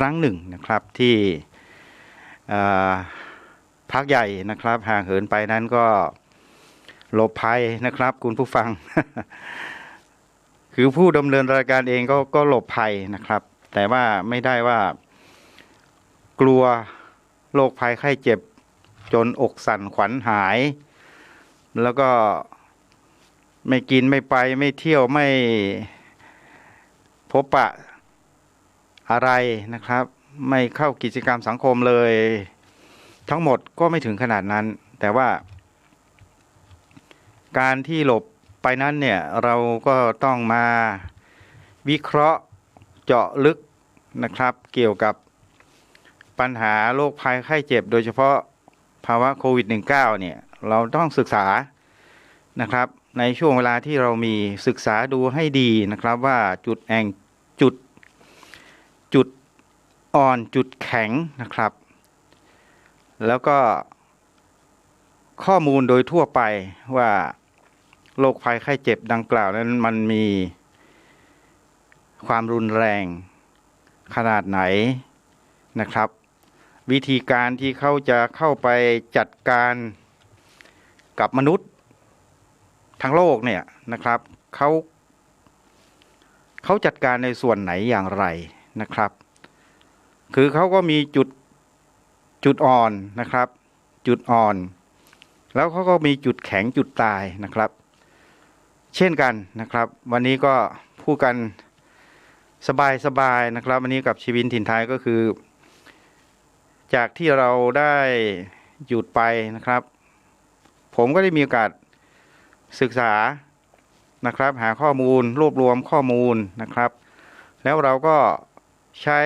รั้งหนึ่งนะครับที่พักใหญ่นะครับห่างเหินไปนั้นก็หลบภัยนะครับคุณผู้ฟัง คือผู้ดำเนินรายการเองก็หลบภัยนะครับแต่ว่าไม่ได้ว่ากลัวโรคภัยไข้เจ็บจนอกสั่นขวัญหายแล้วก็ไม่กินไม่ไปไม่เที่ยวไม่พบปะอะไรนะครับไม่เข้ากิจกรรมสังคมเลยทั้งหมดก็ไม่ถึงขนาดนั้นแต่ว่าการที่หลบไปนั้นเนี่ยเราก็ต้องมาวิเคราะห์เจาะลึกนะครับเกี่ยวกับปัญหาโรคภัยไข้เจ็บโดยเฉพาะภาวะโควิด -19 เนี่ยเราต้องศึกษานะครับในช่วงเวลาที่เรามีศึกษาดูให้ดีนะครับว่าจุดอ่อนจุดแข็งนะครับแล้วก็ข้อมูลโดยทั่วไปว่าโรคภัยไข้เจ็บดังกล่าวนั้นมันมีความรุนแรงขนาดไหนนะครับวิธีการที่เขาจะเข้าไปจัดการกับมนุษย์ทั้งโลกเนี่ยนะครับเขาจัดการในส่วนไหนอย่างไรนะครับคือเขาก็มีจุดอ่อนนะครับจุดอ่อนแล้วเขาก็มีจุดแข็งจุดตายนะครับเช่นกันนะครับวันนี้ก็พูดกันสบายนะครับวันนี้กับชีวิตถิ่นไทยก็คือจากที่เราได้หยุดไปนะครับผมก็ได้มีโอกาสศึกษานะครับหาข้อมูลรวบรวมข้อมูลนะครับแล้วเราก็ใช้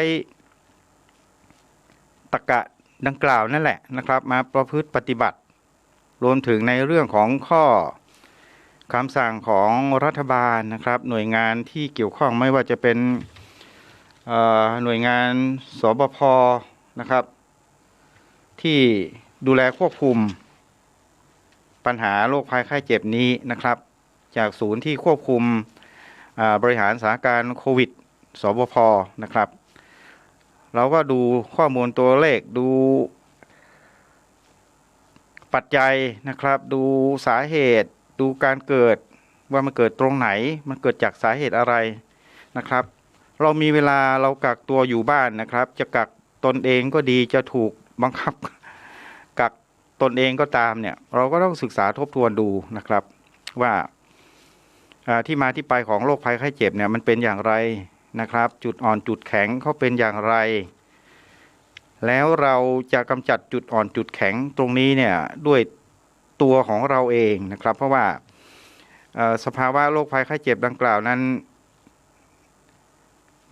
ตรรกะดังกล่าวนั่นแหละนะครับมาประพฤติปฏิบัติรวมถึงในเรื่องของข้อคำสั่งของรัฐบาลนะครับหน่วยงานที่เกี่ยวข้องไม่ว่าจะเป็นหน่วยงานสบพนะครับที่ดูแลควบคุมปัญหาโรคภัยไข้เจ็บนี้นะครับจากศูนย์ที่ควบคุมบริหารสถานการณ์โควิดสบพนะครับเราก็ดูข้อมูลตัวเลขดูปัจจัยนะครับดูสาเหตุดูการเกิดว่ามันเกิดตรงไหนมันเกิดจากสาเหตุอะไรนะครับเรามีเวลาเรากักตัวอยู่บ้านนะครับจะกักตนเองก็ดีจะถูกบังคับกักตนเองก็ตามเนี่ยเราก็ต้องศึกษาทบทวนดูนะครับว่าที่มาที่ไปของโรคภัยไข้เจ็บเนี่ยมันเป็นอย่างไรนะครับจุดอ่อนจุดแข็งเขาเป็นอย่างไรแล้วเราจะกำจัดจุดอ่อนจุดแข็งตรงนี้เนี่ยด้วยตัวของเราเองนะครับเพราะว่าสภาวะโรคภัยไข้เจ็บดังกล่าวนั้น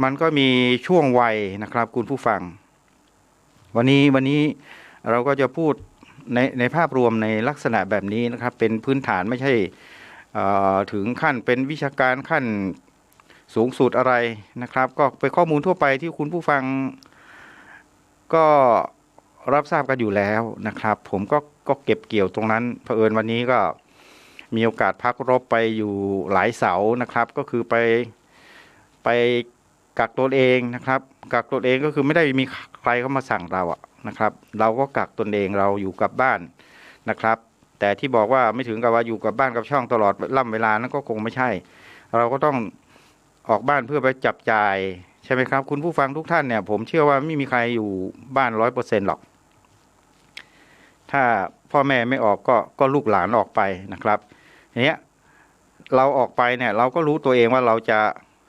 มันก็มีช่วงวัยนะครับคุณผู้ฟังวันนี้เราก็จะพูดในภาพรวมในลักษณะแบบนี้นะครับเป็นพื้นฐานไม่ใช่ถึงขั้นเป็นวิชาการขั้นสูงสุดอะไรนะครับก็เป็นข้อมูลทั่วไปที่คุณผู้ฟังก็รับทราบกันอยู่แล้วนะครับผมก็เก็บเกี่ยวตรงนั้นเผอิญวันนี้ก็มีโอกาสพักรบไปอยู่หลายเสานะครับก็คือไปกักตนเองนะครับกักตนเองก็คือไม่ได้มีใครเข้ามาสั่งเราอะนะครับเราก็กักตนเองเราอยู่กับบ้านนะครับแต่ที่บอกว่าไม่ถึงกับว่าอยู่กับบ้านกับช่องตลอดล่ำเวลานั้นก็คงไม่ใช่เราก็ต้องออกบ้านเพื่อไปจับจ่ายใช่ไหมครับคุณผู้ฟังทุกท่านเนี่ยผมเชื่อว่าไม่มีใครอยู่บ้าน 100% หรอกถ้าพ่อแม่ไม่ออกก็ลูกหลานออกไปนะครับอย่างเงี้ยเราออกไปเนี่ยเราก็รู้ตัวเองว่าเราจะ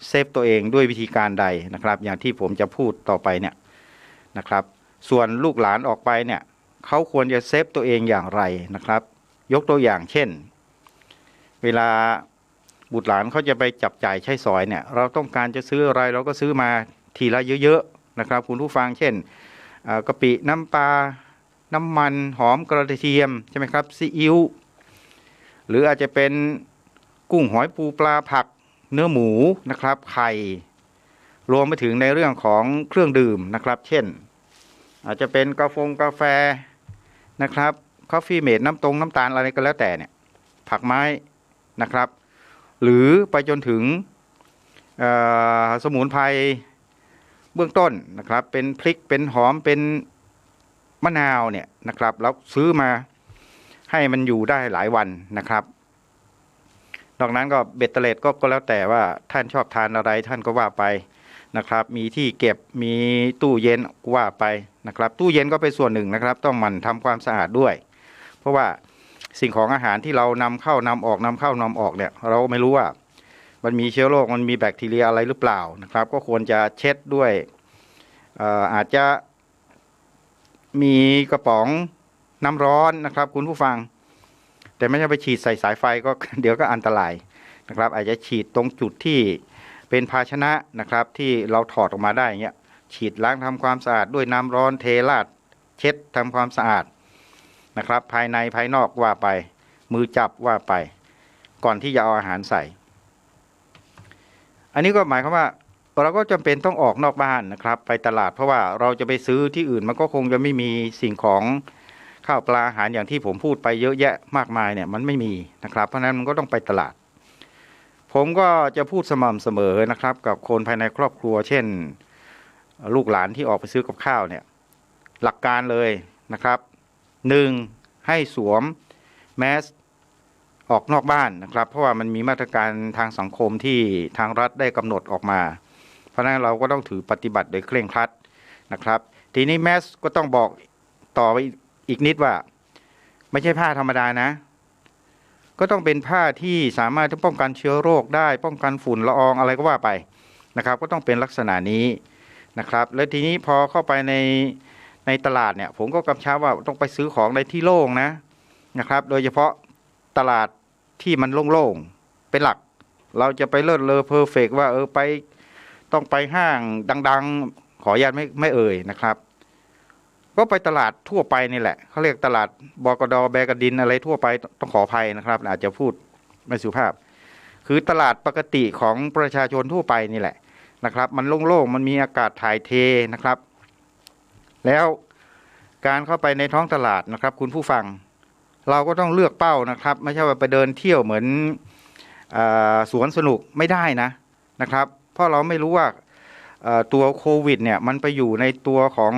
เซฟตัวเองด้วยวิธีการใดนะครับอย่างที่ผมจะพูดต่อไปเนี่ยนะครับส่วนลูกหลานออกไปเนี่ยเขาควรจะเซฟตัวเองอย่างไรนะครับยกตัวอย่างเช่นเวลาบุตรหลานเขาจะไปจับจ่ายใช้สอยเนี่ยเราต้องการจะซื้ออะไรเราก็ซื้อมาทีละเยอะๆนะครับคุณผู้ฟังเช่นกะปิน้ำปลาน้ำมันหอมกระเทียมใช่ไหมครับซีอิ๊วหรืออาจจะเป็นกุ้งหอยปูปลาผักเนื้อหมูนะครับไข่รวมไปถึงในเรื่องของเครื่องดื่มนะครับเช่นอาจจะเป็นกาแฟนะครับคอฟฟี่เมดน้ำตาลอะไรก็แล้วแต่เนี่ยผักไม้นะครับหรือไปจนถึงสมุนไพร เบื้องต้นนะครับเป็นพริกเป็นหอมเป็นมะนาวเนี่ยนะครับแล้วซื้อมาให้มันอยู่ได้หลายวันนะครับนอกนั้นก็เบ็ดเตล็ดก็แล้วแต่ว่าท่านชอบทานอะไรท่านก็ว่าไปนะครับมีที่เก็บมีตู้เย็นว่าไปนะครับตู้เย็นก็เป็นส่วนหนึ่งนะครับต้องหมั่นทำความสะอาดด้วยเพราะว่าสิ่งของอาหารที่เรานำเข้านำออกนำเข้านำออกเนี่ยเราไม่รู้ว่ามันมีเชื้อโรคมันมีแบคทีเรียอะไรหรือเปล่านะครับก็ควรจะเช็ดด้วยอาจจะมีกระป๋องน้ำร้อนนะครับคุณผู้ฟังแต่ไม่ใช่ไปฉีดใส่สายไฟก็ เดี๋ยวก็อันตรายนะครับอาจจะฉีดตรงจุดที่เป็นภาชนะนะครับที่เราถอดออกมาได้เงี้ยฉีดล้างทำความสะอาดด้วยน้ำร้อนเทราดเช็ดทำความสะอาดนะครับภายในภายนอกว่าไปมือจับว่าไปก่อนที่จะเอาอาหารใส่อันนี้ก็หมายความว่าเราก็จำเป็นต้องออกนอกบ้านนะครับไปตลาดเพราะว่าเราจะไปซื้อที่อื่นมันก็คงจะไม่มีสิ่งของข้าวปลาอาหารอย่างที่ผมพูดไปเยอะแยะมากมายเนี่ยมันไม่มีนะครับเพราะฉะนั้นมันก็ต้องไปตลาดผมก็จะพูดสม่ำเสมอนะครับกับคนภายในครอบครัวเช่นลูกหลานที่ออกไปซื้อกับข้าวเนี่ยหลักการเลยนะครับ1ให้สวมแมสออกนอกบ้านนะครับเพราะว่ามันมีมาตรการทางสังคมที่ทางรัฐได้กำหนดออกมาเพราะฉะนั้นเราก็ต้องถือปฏิบัติโดยเคร่งครัดนะครับทีนี้แมสก็ต้องบอกต่อไปอีกนิดว่าไม่ใช่ผ้าธรรมดานะก็ต้องเป็นผ้าที่สามารถป้องกันเชื้อโรคได้ป้องกันฝุ่นละอองอะไรก็ว่าไปนะครับก็ต้องเป็นลักษณะนี้นะครับแล้วทีนี้พอเข้าไปในตลาดเนี่ยผมก็กำชับว่าต้องไปซื้อของในที่โล่งนะครับโดยเฉพาะตลาดที่มันโล่งๆเป็นหลักเราจะไปเลิศเลอเพอร์เฟกต์ว่าไปต้องไปห้างดังๆขออนุญาตไม่เอ่ยนะครับก็ไปตลาดทั่วไปนี่แหละเขาเรียกตลาดบกดแบกดินอะไรทั่วไปต้องขออภัยนะครับอาจจะพูดไม่สุภาพคือตลาดปกติของประชาชนทั่วไปนี่แหละนะครับมันโล่งๆมันมีอากาศถ่ายเทนะครับแล้วการเข้าไปในท้องตลาดนะครับคุณผู้ฟังเราก็ต้องเลือกเป้านะครับไม่ใช่ว่าไปเดินเที่ยวเหมือนสวนสนุกไม่ได้นะครับเพราะเราไม่รู้ว่าตัวโควิดเนี่ยมันไปอยู่ในตัวของ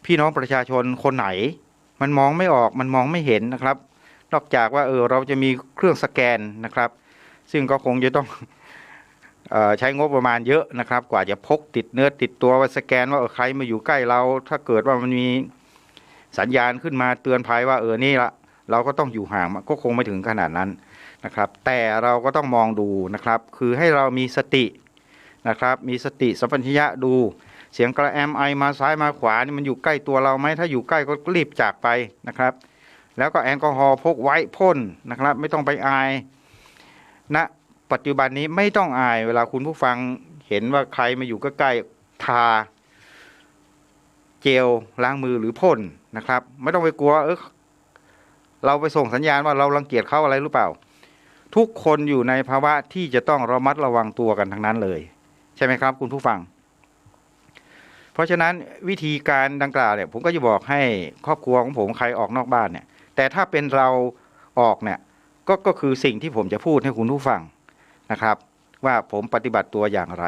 พี่น้องประชาชนคนไหนมันมองไม่ออกมันมองไม่เห็นนะครับนอกจากว่าเราจะมีเครื่องสแกนนะครับซึ่งก็คงจะต้องใช้งบประมาณเยอะนะครับกว่าจะพกติดเนื้อติดตัวว่าสแกนว่าใครมาอยู่ใกล้เราถ้าเกิดว่ามันมีสัญญาณขึ้นมาเตือนภัยว่านี่ละเราก็ต้องอยู่ห่างก็คงไม่ถึงขนาดนั้นนะครับแต่เราก็ต้องมองดูนะครับคือให้เรามีสตินะครับมีสติสัมปชัญญะดูเสียงกระแอมไอมาซ้ายมาขวานี่มันอยู่ใกล้ตัวเราไหมถ้าอยู่ใกล้ก็รีบจากไปนะครับแล้วก็แอลกอฮอล์พกไว้พ่นนะครับไม่ต้องไปอายณปัจจุบันนี้ไม่ต้องอายเวลาคุณผู้ฟังเห็นว่าใครมาอยู่ใกล้ๆทาเจลล้างมือหรือพ่นนะครับไม่ต้องไปกลัวเราไปส่งสัญญาณว่าเรารังเกียจเขาอะไรหรือเปล่าทุกคนอยู่ในภาวะที่จะต้องระมัดระวังตัวกันทั้งนั้นเลยใช่ไหมครับคุณผู้ฟังเพราะฉะนั้นวิธีการดังกล่าวเนี่ยผมก็จะบอกให้ครอบครัวของผมใครออกนอกบ้านเนี่ยแต่ถ้าเป็นเราออกเนี่ยก็คือสิ่งที่ผมจะพูดให้คุณผู้ฟังนะครับว่าผมปฏิบัติตัวอย่างไร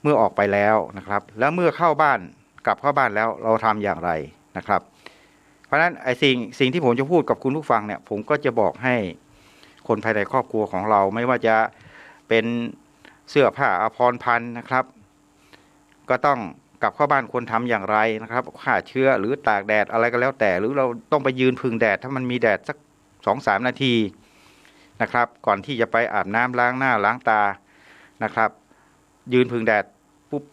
เมื่อออกไปแล้วนะครับแล้วเมื่อเข้าบ้านกลับเข้าบ้านแล้วเราทำอย่างไรนะครับเพราะฉะนั้นสิ่งที่ผมจะพูดกับคุณผู้ฟังเนี่ยผมก็จะบอกให้คนภายในครอบครัวของเราไม่ว่าจะเป็นเสื้อผ้าอาภรณ์พันนะครับก็ต้องกลับเข้าบ้านควรทำอย่างไรนะครับฆ่าเชื้อหรือตากแดดอะไรก็แล้วแต่หรือเราต้องไปยืนพึ่งแดดถ้ามันมีแดดสัก 2-3 นาทีนะครับก่อนที่จะไปอาบน้ำล้างหน้าล้างตานะครับยืนพึ่งแดดปุ๊บ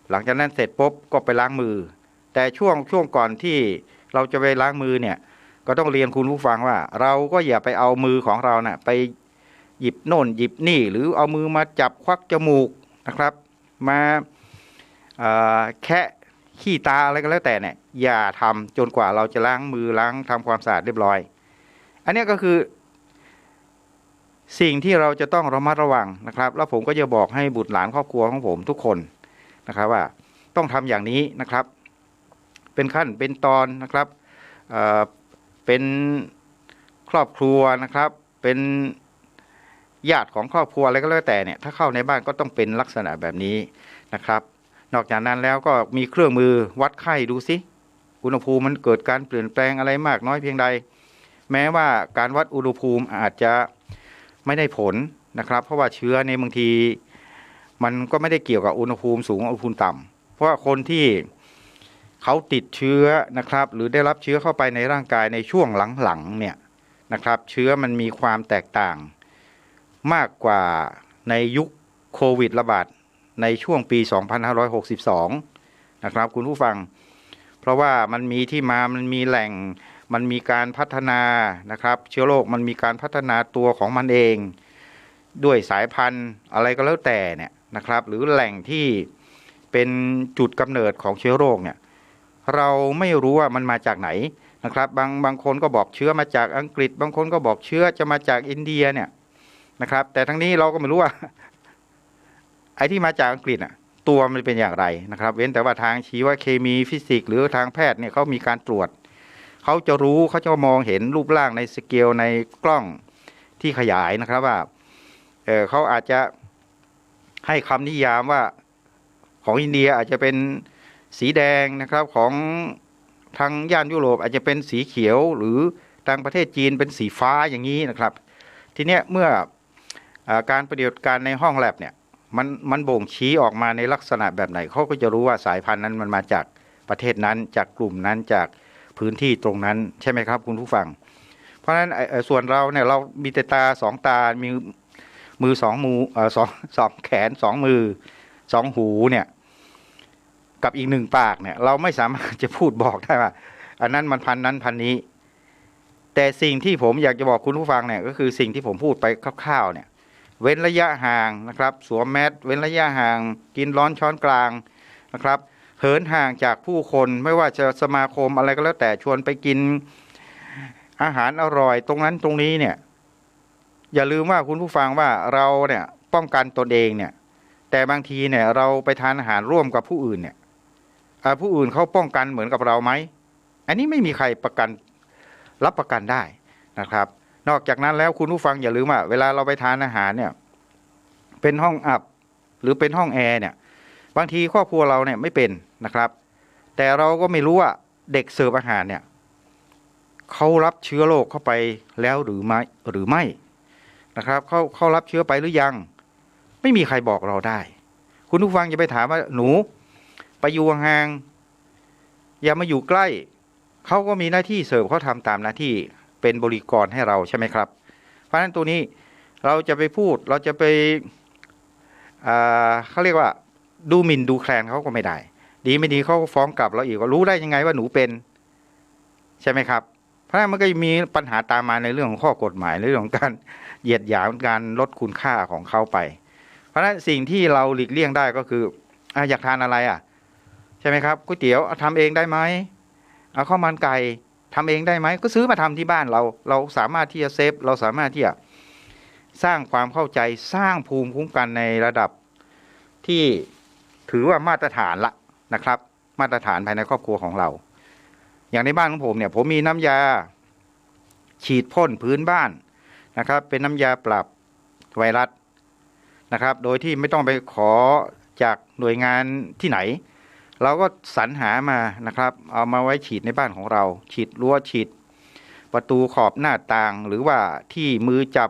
หลังจากนั้นเสร็จปุ๊บก็ไปล้างมือแต่ช่วงก่อนที่เราจะไปล้างมือเนี่ยก็ต้องเรียนคุณผู้ฟังว่าเราก็อย่าไปเอามือของเราน่ะไปหยิบโน่นหยิบนี่หรือเอามือมาจับควักจมูกนะครับมาแคะขี้ตาอะไรก็แล้วแต่เนี่ยอย่าทำจนกว่าเราจะล้างมือล้างทำความสะอาดเรียบร้อยอันนี้ก็คือสิ่งที่เราจะต้องระมัดระวังนะครับแล้วผมก็จะบอกให้บุตรหลานครอบครัวของผมทุกคนนะครับว่าต้องทำอย่างนี้นะครับเป็นขั้นเป็นตอนนะครับเป็นครอบครัวนะครับเป็น ญาติของครอบครัวอะไรก็แล้วแต่เนี่ยถ้าเข้าในบ้านก็ต้องเป็นลักษณะแบบนี้นะครับนอกจากนั้นแล้วก็มีเครื่องมือวัดไข้ดูสิอุณหภูมิมันเกิดการเปลี่ยนแปลงอะไรมากน้อยเพียงใดแม้ว่าการวัดอุณหภูมิอาจจะไม่ได้ผลนะครับเพราะว่าเชื้อในบางทีมันก็ไม่ได้เกี่ยวกับอุณหภูมิสูงอุณหภูมิต่ำเพราะว่าคนที่เขาติดเชื้อนะครับหรือได้รับเชื้อเข้าไปในร่างกายในช่วงหลังๆเนี่ยนะครับเชื้อมันมีความแตกต่างมากกว่าในยุคโควิดระบาดในช่วงปี 2562 นะครับคุณผู้ฟังเพราะว่ามันมีที่มามันมีแหล่งมันมีการพัฒนานะครับเชื้อโรคมันมีการพัฒนาตัวของมันเองด้วยสายพันธุ์อะไรก็แล้วแต่เนี่ยนะครับหรือแหล่งที่เป็นจุดกำเนิดของเชื้อโรคเนี่ยเราไม่รู้ว่ามันมาจากไหนนะครับบางคนก็บอกเชื้อมาจากอังกฤษบางคนก็บอกเชื้อจะมาจากอินเดียเนี่ยนะครับแต่ทั้งนี้เราก็ไม่รู้ว่าไอ้ที่มาจากอังกฤษอ่ะตัวมันเป็นอย่างไรนะครับเว้นแต่ว่าทางชีวเคมีฟิสิกส์หรือทางแพทย์เนี่ยเขามีการตรวจเขาจะรู้เขาจะมองเห็นรูปร่างในสเกลในกล้องที่ขยายนะครับว่าเขาอาจจะให้คำนิยามว่าของอินเดียอาจจะเป็นสีแดงนะครับของทางย่านยุโรปอาจจะเป็นสีเขียวหรือทางประเทศจีนเป็นสีฟ้าอย่างนี้นะครับทีเนี้ยเมื่อการปฏิบัติการในห้องแลบเนี่ยมันบ่งชี้ออกมาในลักษณะแบบไหนเขาก็จะรู้ว่าสายพันธุ์นั้นมันมาจากประเทศนั้นจากกลุ่มนั้นจากพื้นที่ตรงนั้นใช่ไหมครับคุณผู้ฟังเพราะฉะนั้นส่วนเราเนี่ยเรามีแต่ตาสองตามีมือสองมือสองแขนสองมือสองหูเนี่ยกับอีกหนึ่งปากเนี่ยเราไม่สามารถจะพูดบอกได้ว่าอันนั้นมันพันนั้นพันนี้แต่สิ่งที่ผมอยากจะบอกคุณผู้ฟังเนี่ยก็คือสิ่งที่ผมพูดไปคร่าวๆเนี่ยเว้นระยะห่างนะครับสวมแมสเว้นระยะห่างกินร้อนช้อนกลางนะครับเหินห่างจากผู้คนไม่ว่าจะสมาคมอะไรก็แล้วแต่ชวนไปกินอาหารอร่อยตรงนั้นตรงนี้เนี่ยอย่าลืมว่าคุณผู้ฟังว่าเราเนี่ยป้องกันตนเองเนี่ยแต่บางทีเนี่ยเราไปทานอาหารร่วมกับผู้อื่นเนี่ยผู้อื่นเขาป้องกันเหมือนกับเราไหมอันนี้ไม่มีใครรับประกันได้นะครับนอกจากนั้นแล้วคุณผู้ฟังอย่าลืมว่าเวลาเราไปทานอาหารเนี่ยเป็นห้องอับหรือเป็นห้องแอร์เนี่ยบางทีครอบครัวเราเนี่ยไม่เป็นนะครับแต่เราก็ไม่รู้ว่าเด็กเสิร์ฟอาหารเนี่ยเขารับเชื้อโรคเข้าไปแล้วหรือไม่นะครับเขารับเชื้อไปหรือยังไม่มีใครบอกเราได้คุณผู้ฟังอย่าไปถามว่าหนูไปอยู่ห่างอย่ามาอยู่ใกล้เขาก็มีหน้าที่เสิร์ฟเขาทำตามหน้าที่เป็นบริกรให้เราใช่ไหมครับเพราะฉะนั้นตัวนี้เราจะไปพูดเราจะไปเขาเรียกว่าดูหมิ่นดูแคลนเขาก็ไม่ได้ดีไม่ดีเขาก็ฟ้องกลับเราอีกว่ารู้ได้ยังไงว่าหนูเป็นใช่ไหมครับเพราะฉะนั้นมันก็มีปัญหาตามมาในเรื่องของข้อกฎหมายในเรื่องของการเหยียดหยามการลดคุณค่าของเขาไปเพราะฉะนั้นสิ่งที่เราหลีกเลี่ยงได้ก็คืออยากทานอะไรใช่ไหมครับก๋วยเตี๋ยวทำเองได้ไหมเอาข้าวมันไก่ทำเองได้ไหมก็ซื้อมาทำที่บ้านเราสามารถที่จะเซฟเราสามารถที่จะสร้างความเข้าใจสร้างภูมิคุ้มกันในระดับที่ถือว่ามาตรฐานละนะครับมาตรฐานภายในครอบครัวของเราอย่างในบ้านของผมเนี่ยผมมีน้ำยาฉีดพ่นพื้นบ้านนะครับเป็นน้ำยาปรับไวรัสนะครับโดยที่ไม่ต้องไปขอจากหน่วยงานที่ไหนเราก็สรรหามานะครับเอามาไว้ฉีดในบ้านของเราฉีดรั้วฉีดประตูขอบหน้าต่างหรือว่าที่มือจับ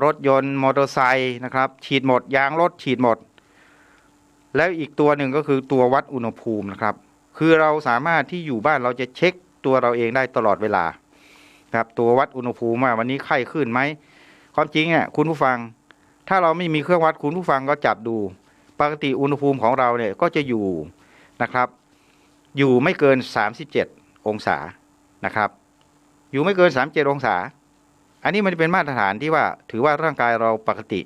รถยนต์มอเตอร์ไซค์นะครับฉีดหมดยางรถฉีดหมดแล้วอีกตัวหนึ่งก็คือตัววัดอุณหภูมินะครับคือเราสามารถที่อยู่บ้านเราจะเช็คตัวเราเองได้ตลอดเวลาครับตัววัดอุณหภูมิว่าวันนี้ไข้ขึ้นไหมความจริงคุณผู้ฟังถ้าเราไม่มีเครื่องวัดคุณผู้ฟังก็จับดูปกติอุณหภูมิของเราเนี่ยก็จะอยู่นะครับอยู่ไม่เกิน37องศานะครับอยู่ไม่เกิน37องศาอันนี้มันเป็นมาตรฐานที่ว่าถือว่าร่างกายเราปกติ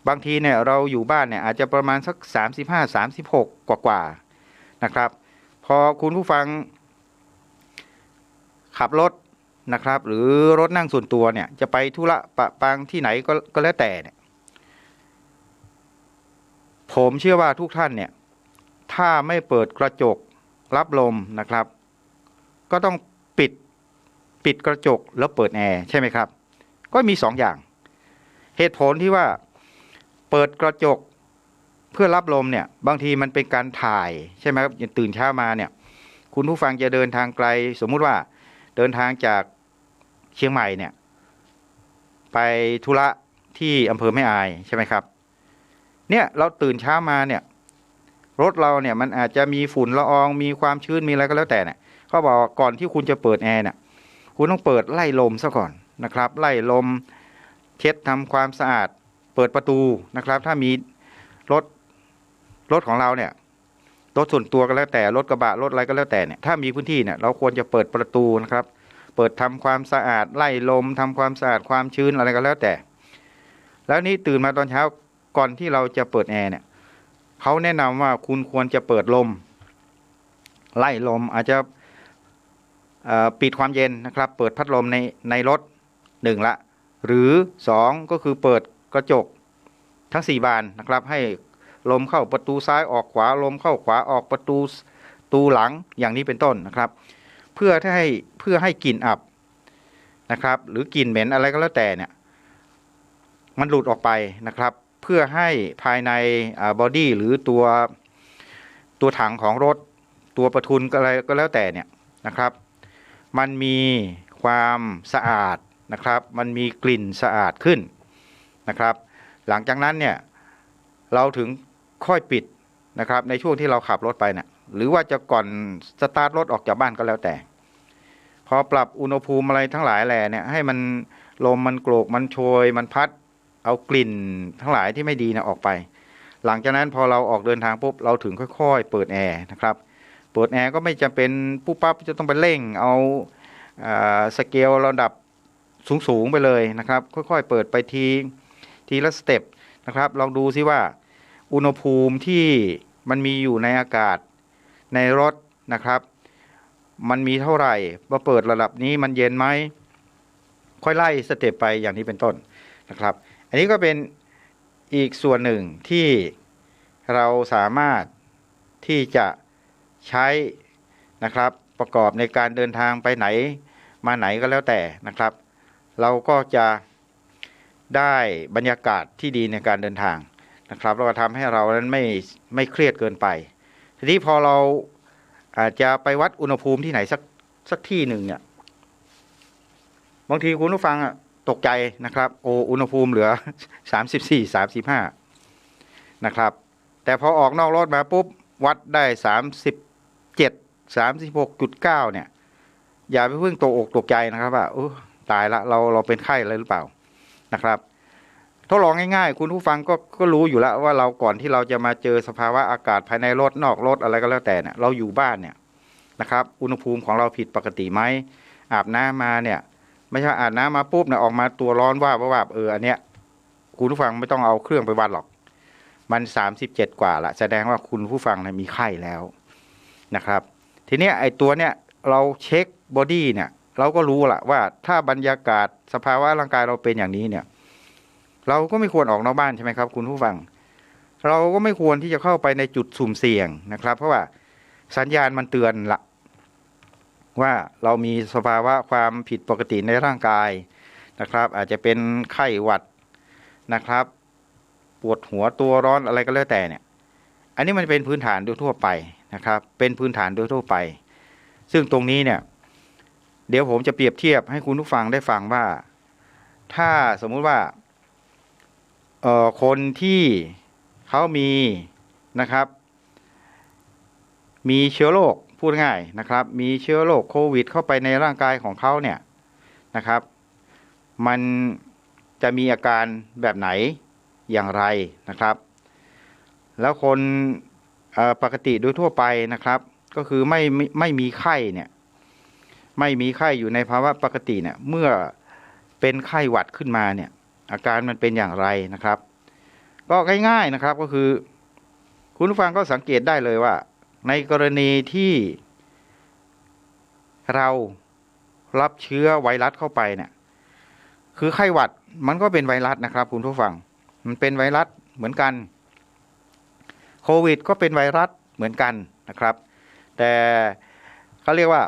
บางทีเนี่ยเราอยู่บ้านเนี่ยอาจจะประมาณสัก35-36กว่านะครับพอคุณผู้ฟังขับรถนะครับหรือรถนั่งส่วนตัวเนี่ยจะไปธุระปะปังที่ไหนก็แล้วแต่เนี่ยผมเชื่อว่าทุกท่านเนี่ยถ้าไม่เปิดกระจกรับลมนะครับก็ต้องปิดกระจกแล้วเปิดแอร์ใช่ไหมครับก็มี2 อย่าง เหตุผลที่ว่าเปิดกระจกเพื่อรับลมเนี่ยบางทีมันเป็นการถ่ายใช่ไหมครับตื่นเช้ามาเนี่ยคุณผู้ฟังจะเดินทางไกลสมมุติว่าเดินทางจากเชียงใหม่เนี่ยไปธุระที่อำเภอแม่อายใช่ไหมครับเนี่ยเราตื่นเช้ามาเนี่ยรถเราเนี่ยมันอาจจะมีฝุ่นละอองมีความชื้นมีอะไรก็แล้วแต่เนี่ยเขาบอกก่อนที่คุณจะเปิดแอร์เนี่ยคุณต้องเปิดไล่ลมซะก่อนนะครับไล่ลมเช็ดทำความสะอาดเปิดประตูนะครับถ้ามีรถของเราเนี่ยรถส่วนตัวก็แล้วแต่รถกระบะรถอะไรก็แล้วแต่เนี่ยถ้ามีพื้นที่เนี่ยเราควรจะเปิดประตูนะครับเปิดทำความสะอาดไล่ลมทำความสะอาดความชื้นอะไรก็แล้วแต่แล้วนี้ตื่นมาตอนเช้าก่อนที่เราจะเปิดแอร์เนี่ยเขาแนะนำว่าคุณควรจะเปิดลมไล่ลมอาจจะปิดความเย็นนะครับเปิดพัดลมในรถ1ละหรือ2ก็คือเปิดกระจกทั้ง4บานนะครับให้ลมเข้าประตูซ้ายออกขวาลมเข้าขวาออกประตูหลังอย่างนี้เป็นต้นนะครับเพื่อให้กลิ่นอับนะครับหรือกลิ่นเหม็นอะไรก็แล้วแต่เนี่ยมันหลุดออกไปนะครับเพื่อให้ภายในบอดี้หรือตัวถังของรถตัวประทุนอะไรก็แล้วแต่เนี่ยนะครับมันมีความสะอาดนะครับมันมีกลิ่นสะอาดขึ้นนะครับหลังจากนั้นเนี่ยเราถึงค่อยปิดนะครับในช่วงที่เราขับรถไปเนี่ยหรือว่าจะก่อนสตาร์ทรถออกจากบ้านก็แล้วแต่พอปรับอุณหภูมิอะไรทั้งหลายแหล่เนี่ยให้มันลมมันโกรกมันโชยมันพัดเอากลิ่นทั้งหลายที่ไม่ดีเนี่ยออกไปหลังจากนั้นพอเราออกเดินทางปุ๊บเราถึงค่อยๆเปิดแอร์นะครับเปิดแอร์ก็ไม่จำเป็นปุ๊บปั๊บจะต้องไปเร่งเอาสเกลระดับสูงไปเลยนะครับค่อยๆเปิดไปทีละสเต็ปนะครับลองดูซิว่าอุณหภูมิที่มันมีอยู่ในอากาศในรถนะครับมันมีเท่าไหร่พอเปิดระดับนี้มันเย็นไหมค่อยไล่สเต็ปไปอย่างนี้เป็นต้นนะครับอันนี้ก็เป็นอีกส่วนหนึ่งที่เราสามารถที่จะใช้นะครับประกอบในการเดินทางไปไหนมาไหนก็แล้วแต่นะครับเราก็จะได้บรรยากาศที่ดีในการเดินทางนะครับแล้วก็ทำให้เรานั้นไม่เครียดเกินไปทีนี้พอเราอาจจะไปวัดอุณหภูมิที่ไหนสักที่หนึ่งเนี่ยบางทีคุณผู้ฟังตกใจนะครับโอ้อุณหภูมิเหลือ34-35นะครับแต่พอออกนอกรถมาปุ๊บวัดได้37-36.9เนี่ยอย่าไปเพิ่งตกอกตกใจนะครับว่าตายละเราเป็นไข้อะไรหรือเปล่านะครับทดลองง่ายๆคุณผู้ฟังก็รู้อยู่แล้วว่าเราก่อนที่เราจะมาเจอสภาวะอากาศภายในรถนอกรถอะไรก็แล้วแต่เนี่ยเราอยู่บ้านเนี่ยนะครับอุณหภูมิของเราผิดปกติไหมอาบน้ำมาเนี่ยไม่ใช่อาบน้ำมาปุ๊บเนี่ยออกมาตัวร้อนว่าอันเนี้ยคุณผู้ฟังไม่ต้องเอาเครื่องไปวัดหรอกมัน37กว่าละแสดงว่าคุณผู้ฟังเนี่ยมีไข้แล้วนะครับทีเนี้ยไอ้ตัวเนี้ยเราเช็คบอดี้เนี่ยเราก็รู้ละว่าถ้าบรรยากาศสภาวะร่างกายเราเป็นอย่างนี้เนี่ยเราก็ไม่ควรออกนอกบ้านใช่ไหมครับคุณผู้ฟังเราก็ไม่ควรที่จะเข้าไปในจุดสุ่มเสี่ยงนะครับเพราะว่าสัญญาณมันเตือนละว่าเรามีสภาวะความผิดปกติในร่างกายนะครับอาจจะเป็นไข้หวัดนะครับปวดหัวตัวร้อนอะไรก็แล้วแต่เนี่ยอันนี้มันเป็นพื้นฐานโดยทั่วไปนะครับเป็นพื้นฐานโดยทั่วไปซึ่งตรงนี้เนี่ยเดี๋ยวผมจะเปรียบเทียบให้คุณผู้ฟังได้ฟังว่าถ้าสมมุติว่าคนที่เขามีนะครับมีเชื้อโรคพูดง่ายนะครับมีเชื้อโรคโควิดเข้าไปในร่างกายของเขาเนี่ยนะครับมันจะมีอาการแบบไหนอย่างไรนะครับแล้วคนปกติโดยทั่วไปนะครับก็คือไม่มีไข้เนี่ยไม่มีไข้อยู่ในภาวะปกติเนี่ยเมื่อเป็นไข้หวัดขึ้นมาเนี่ยอาการมันเป็นอย่างไรนะครับก็ง่ายๆนะครับก็คือคุณผู้ฟังก็สังเกตได้เลยว่าในกรณีที่เรารับเชื้อไวรัสเข้าไปเนี่ยคือไข้หวัดมันก็เป็นไวรัสนะครับคุณผู้ฟังมันเป็นไวรัสเหมือนกันโควิดก็เป็นไวรัสเหมือนกันนะครับแต่เขาเรียกว่า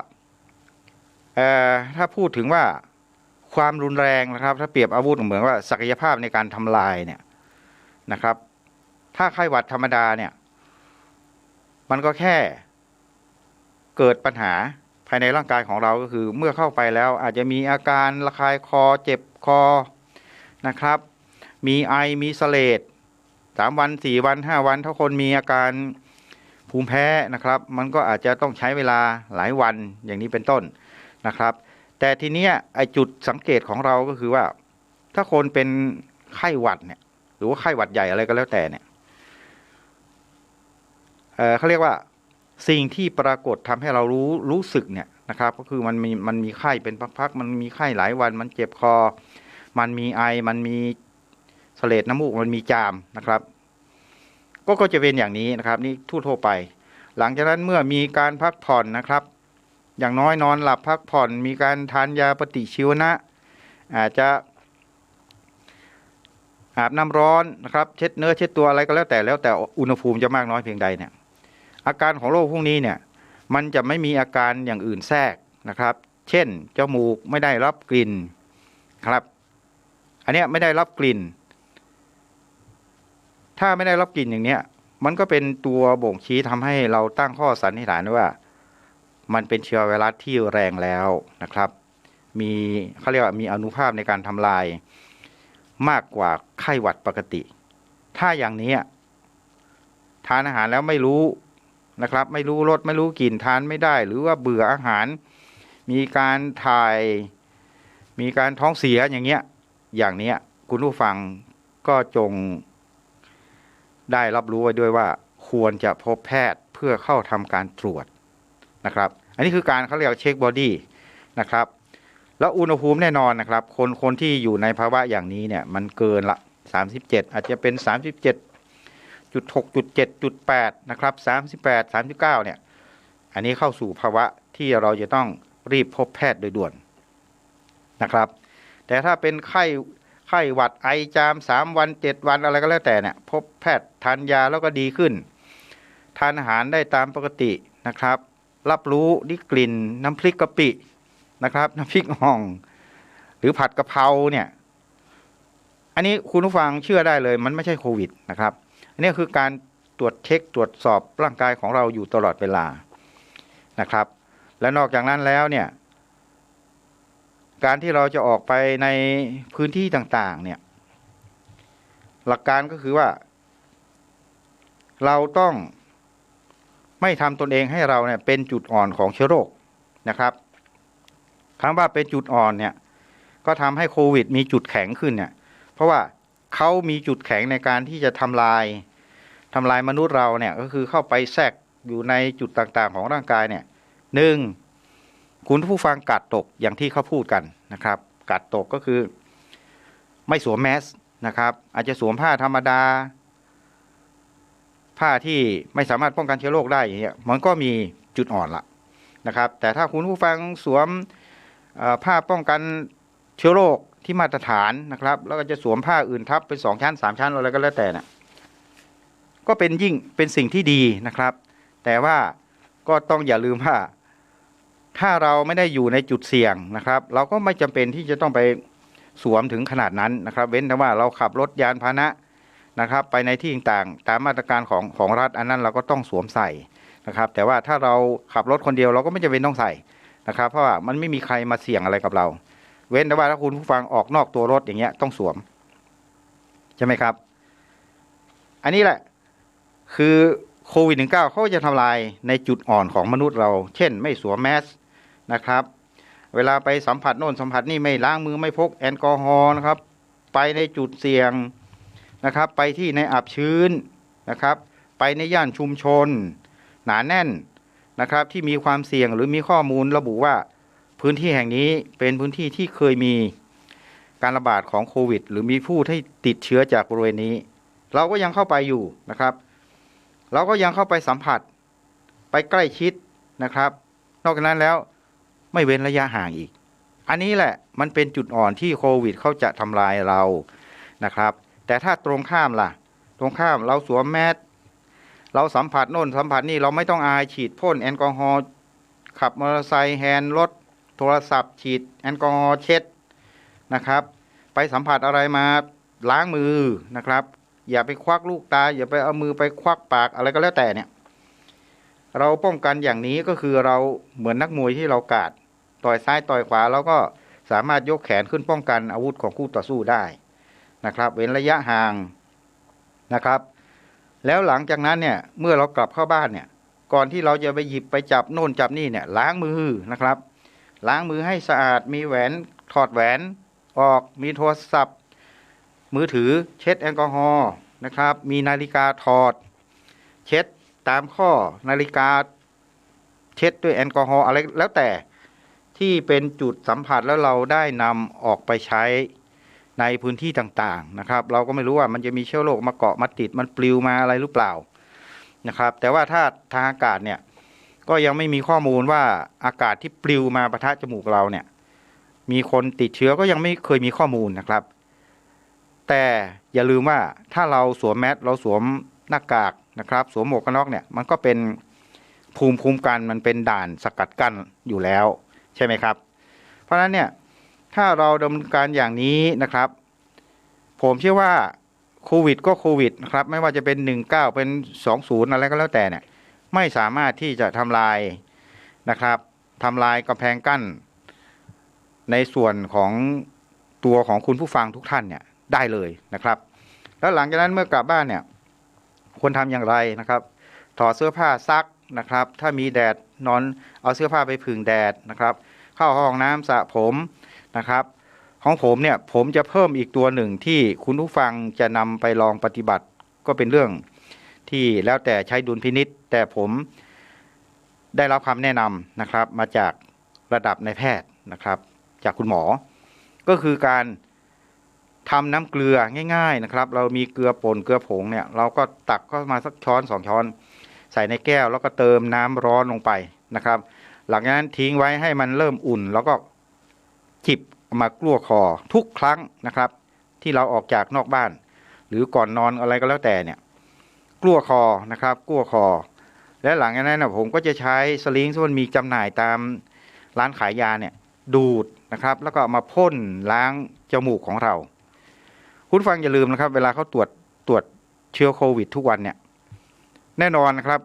ถ้าพูดถึงว่าโค ความรุนแรงนะครับ ถ้าเปรียบอาวุธเหมือนว่าศักยภาพในการทำลายเนี่ยนะครับ ถ้าไข้หวัดธรรมดาเนี่ยมันก็แค่เกิดปัญหาภายในร่างกายของเราก็คือเมื่อเข้าไปแล้วอาจจะมีอาการระคายคอเจ็บคอนะครับมีไอมีเสลด3 วัน 4 วัน 5 วันถ้าคนมีอาการภูมิแพ้นะครับมันก็อาจจะต้องใช้เวลาหลายวันอย่างนี้เป็นต้นนะครับแต่ทีเนี้ยไอจุดสังเกตของเราก็คือว่าถ้าคนเป็นไข้หวัดเนี่ยหรือว่าไข้หวัดใหญ่อะไรก็แล้วแต่เนี่ยเขาเรียกว่าสิ่งที่ปรากฏทำให้เรารู้สึกเนี่ยนะครับก็คือมันมีไข้เป็นพักๆมันมีไข้หลายวันมันเจ็บคอมันมีไอมันมีเสลดน้ำมูกมันมีจามนะครับก็จะเป็นอย่างนี้นะครับนี่ทั่วไปหลังจากนั้นเมื่อมีการพักผ่อนนะครับอย่างน้อยนอนหลับพักผ่อนมีการทานยาปฏิชีวนะอาจจะอาบน้ำร้อนนะครับเช็ดเนื้อเช็ดตัวอะไรก็แล้วแต่อุณหภูมิจะมากน้อยเพียงใดเนี่ยอาการของโรคพวกนี้เนี่ยมันจะไม่มีอาการอย่างอื่นแทรกนะครับเช่นจมูกไม่ได้รับกลิ่นครับอันเนี้ยไม่ได้รับกลิ่นถ้าไม่ได้รับกลิ่นอย่างเนี้ยมันก็เป็นตัวบ่งชี้ทำให้เราตั้งข้อสันนิษฐานว่ามันเป็นเชื้อไวรัสที่แรงแล้วนะครับมีเขาเรียกว่ามีอานุภาพในการทำลายมากกว่าไข้หวัดปกติถ้าอย่างนี้ทานอาหารแล้วไม่รู้นะครับไม่รู้รสไม่รู้กลิ่นทานไม่ได้หรือว่าเบื่ออาหารมีการถ่ายมีการท้องเสียอย่างเงี้ยอย่างเนี้ยคุณผู้ฟังก็จงได้รับรู้ไว้ด้วยว่าควรจะพบแพทย์เพื่อเข้าทำการตรวจนะครับอันนี้คือการเขาเรียกเช็คบอดี้นะครับแล้วอุณหภูมิแน่นอนนะครับคนที่อยู่ในภาวะอย่างนี้เนี่ยมันเกินละ37อาจจะเป็น37.6.7.8นะครับ38 39เนี่ยอันนี้เข้าสู่ภาวะที่เราจะต้องรีบพบแพทย์โดยด่วนนะครับแต่ถ้าเป็นไข้หวัดไอจาม3 วัน 7 วันอะไรก็แล้วแต่เนี่ยพบแพทย์ทานยาแล้วก็ดีขึ้นทานอาหารได้ตามปกตินะครับรับรู้ได้กลิ่นน้ำพริกกะปินะครับน้ำพริกอ่องหรือผัดกะเพราเนี่ยอันนี้คุณผู้ฟังเชื่อได้เลยมันไม่ใช่โควิดนะครับอันนี้คือการตรวจเช็คตรวจสอบร่างกายของเราอยู่ตลอดเวลานะครับและนอกจากนั้นแล้วเนี่ยการที่เราจะออกไปในพื้นที่ต่างๆเนี่ยหลักการก็คือว่าเราต้องไม่ทำตนเองให้เราเนี่ยเป็นจุดอ่อนของเชื้อโรคนะครับคำว่าเป็นจุดอ่อนเนี่ยก็ทำให้โควิดมีจุดแข็งขึ้นเนี่ยเพราะว่าเขามีจุดแข็งในการที่จะทำลายมนุษย์เราเนี่ยก็คือเข้าไปแทรกอยู่ในจุดต่างๆของร่างกายเนี่ย1คุณผู้ฟังกาดตกอย่างที่เขาพูดกันนะครับกาดตกก็คือไม่สวมแมสนะครับอาจจะสวมผ้าธรรมดาผ้าที่ไม่สามารถป้องกันเชื้อโรคได้อย่างเงี้ยมันก็มีจุดอ่อนละนะครับแต่ถ้าคุณผู้ฟังสวมผ้าป้องกันเชื้อโรคที่มาตรฐานนะครับแล้วก็จะสวมผ้าอื่นทับเป็น2 ชั้น 3 ชั้นอะไรก็แล้วแต่นะก็เป็นสิ่งที่ดีนะครับแต่ว่าก็ต้องอย่าลืมว่าถ้าเราไม่ได้อยู่ในจุดเสี่ยงนะครับเราก็ไม่จำเป็นที่จะต้องไปสวมถึงขนาดนั้นนะครับเว้นแต่ว่าเราขับรถยานพาหนะนะครับไปในที่ต่างๆตามมาตรการของรัฐอันนั้นเราก็ต้องสวมใส่นะครับแต่ว่าถ้าเราขับรถคนเดียวเราก็ไม่จำเป็นต้องใส่นะครับเพราะว่ามันไม่มีใครมาเสี่ยงอะไรกับเราเว้นแต่ว่าถ้าคุณผู้ฟังออกนอกตัวรถอย่างเงี้ยต้องสวมใช่ไหมครับอันนี้แหละคือโควิด -19 เขาจะทำลายในจุดอ่อนของมนุษย์เราเช่นไม่สวมแมสนะครับเวลาไปสัมผัสโน่นสัมผัสนี่ไม่ล้างมือไม่พกแอลกอฮอล์นะครับไปในจุดเสี่ยงนะครับไปที่ในอับชื้นนะครับไปในย่านชุมชนหนาแน่นนะครับที่มีความเสี่ยงหรือมีข้อมูลระบุว่าพื้นที่แห่งนี้เป็นพื้นที่ที่เคยมีการระบาดของโควิดหรือมีผู้ที่ติดเชื้อจากบริเวณนี้เราก็ยังเข้าไปอยู่นะครับเราก็ยังเข้าไปสัมผัสไปใกล้ชิดนะครับนอกจากนั้นแล้วไม่เว้นระยะห่างอีกอันนี้แหละมันเป็นจุดอ่อนที่โควิดเขาจะทำลายเรานะครับแต่ถ้าตรงข้ามล่ะตรงข้ามเราสวมแมสเราสัมผัสโน่นสัมผัสนี่เราไม่ต้องอายฉีดพ่นแอลกอฮอล์ขับมอเตอร์ไซค์แฮนด์รถโทรศัพท์ฉีดแอลกอฮอล์เช็ด นะครับไปสัมผัสอะไรมาล้างมือนะครับอย่าไปควักลูกตาอย่าไปเอามือไปควักปากอะไรก็แล้วแต่เนี่ยเราป้องกันอย่างนี้ก็คือเราเหมือนนักมวยที่เรากาดต่อยซ้ายต่อยขวาเราก็สามารถยกแขนขึ้นป้องกันอาวุธของคู่ต่อสู้ได้นะครับเว้นระยะห่างนะครับแล้วหลังจากนั้นเนี่ยเมื่อเรากลับเข้าบ้านเนี่ยก่อนที่เราจะไปหยิบไปจับโน่นจับนี่เนี่ยล้างมือนะครับล้างมือให้สะอาดมีแหวนถอดแหวนออกมีโทรศัพท์มือถือเช็ดแอลกอฮอล์นะครับมีนาฬิกาถอดเช็ดตามข้อนาฬิกาเช็ดด้วยแอลกอฮอล์อะไรแล้วแต่ที่เป็นจุดสัมผัสแล้วเราได้นำออกไปใช้ในพื้นที่ต่างๆนะครับเราก็ไม่รู้ว่ามันจะมีเชื้อโรคมาเกาะมาติดมันปลิวมาอะไรหรือเปล่านะครับแต่ว่าถ้าทางอากาศเนี่ยก็ยังไม่มีข้อมูลว่าอากาศที่ปลิวมาปะทะจมูกเราเนี่ยมีคนติดเชื้อก็ยังไม่เคยมีข้อมูลนะครับแต่อย่าลืมว่าถ้าเราสวมแมสเราสวมหน้ากากนะครับสวมหมวกกันน็อกเนี่ยมันก็เป็นภูมิคุ้มกันมันเป็นด่านสกัดกั้นอยู่แล้วใช่ไหมครับเพราะฉะนั้นเนี่ยถ้าเราดำเนินการอย่างนี้นะครับผมเชื่อว่าโควิดก็โควิดนะครับไม่ว่าจะเป็น19เป็น20อะไรก็แล้วแต่เนี่ยไม่สามารถที่จะทำลายนะครับทำลายกำแพงกั้นในส่วนของตัวของคุณผู้ฟังทุกท่านเนี่ยได้เลยนะครับแล้วหลังจากนั้นเมื่อกลับบ้านเนี่ยควรทำอย่างไรนะครับถอดเสื้อผ้าซักนะครับถ้ามีแดดนอนเอาเสื้อผ้าไปผึ่งแดดนะครับเข้าห้องน้ำสระผมนะครับของผมเนี่ยผมจะเพิ่มอีกตัวหนึ่งที่คุณผู้ฟังจะนำไปลองปฏิบัติก็เป็นเรื่องที่แล้วแต่ใช้ดุลพินิจแต่ผมได้รับคำแนะนำนะครับมาจากระดับนายแพทย์นะครับจากคุณหมอก็คือการทำน้ำเกลือง่ายๆนะครับเรามีเกลือป่นเกลือผงเนี่ยเราก็ตักเข้ามาสักช้อน2 ช้อนใส่ในแก้วแล้วก็เติมน้ำร้อนลงไปนะครับหลังจากนั้นทิ้งไว้ให้มันเริ่มอุ่นแล้วก็จิบมากลั้วคอทุกครั้งนะครับที่เราออกจากนอกบ้านหรือก่อนนอนอะไรก็แล้วแต่เนี่ยกลั้วคอนะครับกลั้วคอและหลังจากนั้นผมก็จะใช้สลิงซึ่งมันมีจำหน่ายตามร้านขายยาเนี่ยดูดนะครับแล้วก็มาพ่นล้างจมูกของเราคุณฟังอย่าลืมนะครับเวลาเขาตรวจเชื้อโควิดทุกวันเนี่ยแน่นอนนะครับ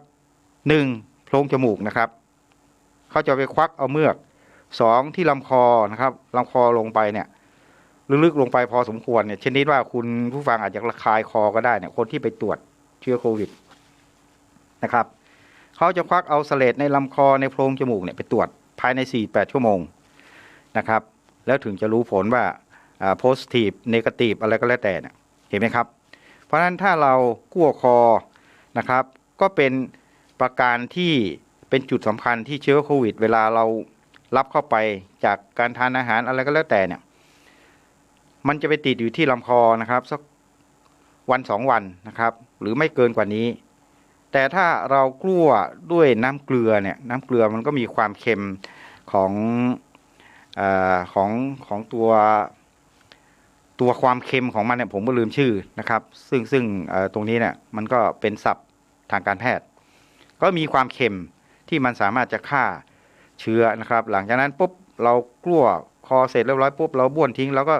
1โพรงจมูกนะครับเขาจะไปควักเอาเมือก2ที่ลำคอนะครับลำคอลงไปเนี่ยลึกๆลงไปพอสมควรเนี่ยชนิดว่าคุณผู้ฟังอาจจะระคายคอก็ได้เนี่ยคนที่ไปตรวจเชื้อโควิดนะครับเขาจะควักเอาเสลดในลำคอในโพรงจมูกเนี่ยไปตรวจภายใน48 ชั่วโมงนะครับแล้วถึงจะรู้ผลว่าpositive negative อะไรก็แล้วแต่เนี่ยเห็นไหมครับเพราะฉะนั้นถ้าเรากั้วคอนะครับก็เป็นประการที่เป็นจุดสำคัญที่เชื้อโควิดเวลาเรารับเข้าไปจากการทานอาหารอะไรก็แล้วแต่เนี่ยมันจะไปติดอยู่ที่ลำคอนะครับสักวัน2 วันนะครับหรือไม่เกินกว่านี้แต่ถ้าเรากลั้วด้วยน้ำเกลือเนี่ยน้ำเกลือมันก็มีความเค็มของตัวความเค็มของมันเนี่ยผมก็ลืมชื่อนะครับซึ่งตรงนี้เนี่ยมันก็เป็นศัพท์ทางการแพทย์ก็มีความเค็มที่มันสามารถจะฆ่าเชื้อนะครับหลังจากนั้นปุ๊บเรากลั้วคอเสร็จเรียบร้อยปุ๊บเราบ้วนทิ้งแล้วก็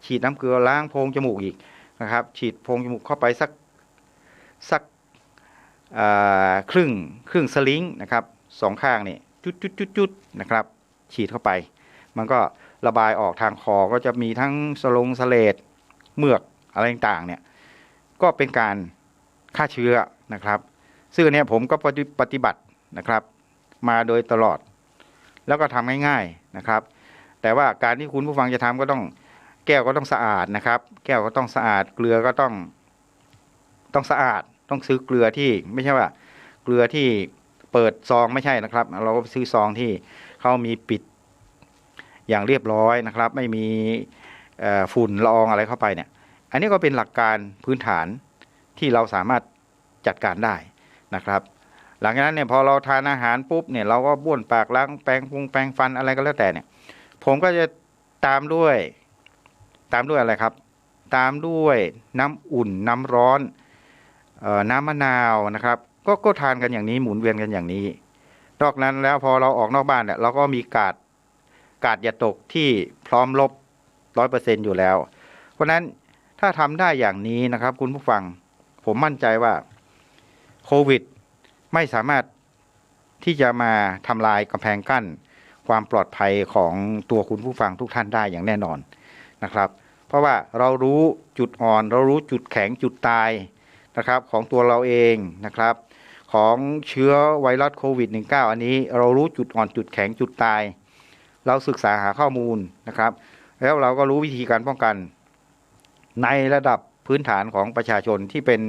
ฉีดน้ำเกลือล้างโพรงจมูกอีกนะครับฉีดโพรงจมูกเข้าไปสักครึ่งสลิงนะครับ2 ข้างนี่จุดนะครับฉีดเข้าไปมันก็ระบายออกทางคอก็จะมีทั้งสเลดเมือกอะไรต่างๆเนี่ยก็เป็นการฆ่าเชื้อนะครับซึ่งอันนี้ผมก็ปฏิบัตินะครับมาโดยตลอดแล้วก็ทำง่ายๆนะครับแต่ว่าการที่คุณผู้ฟังจะทำก็ต้องแก้วก็ต้องสะอาดนะครับแก้วก็ต้องสะอาดเกลือก็ต้องสะอาดต้องซื้อเกลือที่ไม่ใช่ว่าเกลือที่เปิดซองไม่ใช่นะครับเราก็ซื้อซองที่เขามีปิดอย่างเรียบร้อยนะครับไม่มีฝุ่นละอองอะไรเข้าไปเนี่ยอันนี้ก็เป็นหลักการพื้นฐานที่เราสามารถจัดการได้นะครับหลังจากนั้นเนี่ยพอเราทานอาหารปุ๊บเนี่ยเราก็บ้วนปากล้างแปรงฟันอะไรก็แล้วแต่เนี่ยผมก็จะตามด้วยอะไรครับตามด้วยน้ำอุ่นน้ำร้อนน้ำมะนาวนะครับก็ทานกันอย่างนี้หมุนเวียนกันอย่างนี้นอกนั้นแล้วพอเราออกนอกบ้านเนี่ยเราก็มีกาดอย่าตกที่พร้อมลบ 100%อยู่แล้วเพราะนั้นถ้าทำได้อย่างนี้นะครับคุณผู้ฟังผมมั่นใจว่าโควิดไม่สามารถที่จะมาทำลายกำแพงกั้นความปลอดภัยของตัวคุณผู้ฟังทุกท่านได้อย่างแน่นอนนะครับเพราะว่าเรารู้จุดอ่อนเรารู้จุดแข็งจุดตายนะครับของตัวเราเองนะครับของเชื้อไวรัสโควิด -19 อันนี้เรารู้จุดอ่อนจุดแข็งจุดตายเราศึกษาหาข้อมูลนะครับแล้วเราก็รู้วิธีการป้องกันในระดับพื้นฐานของประชาชนที่เป็น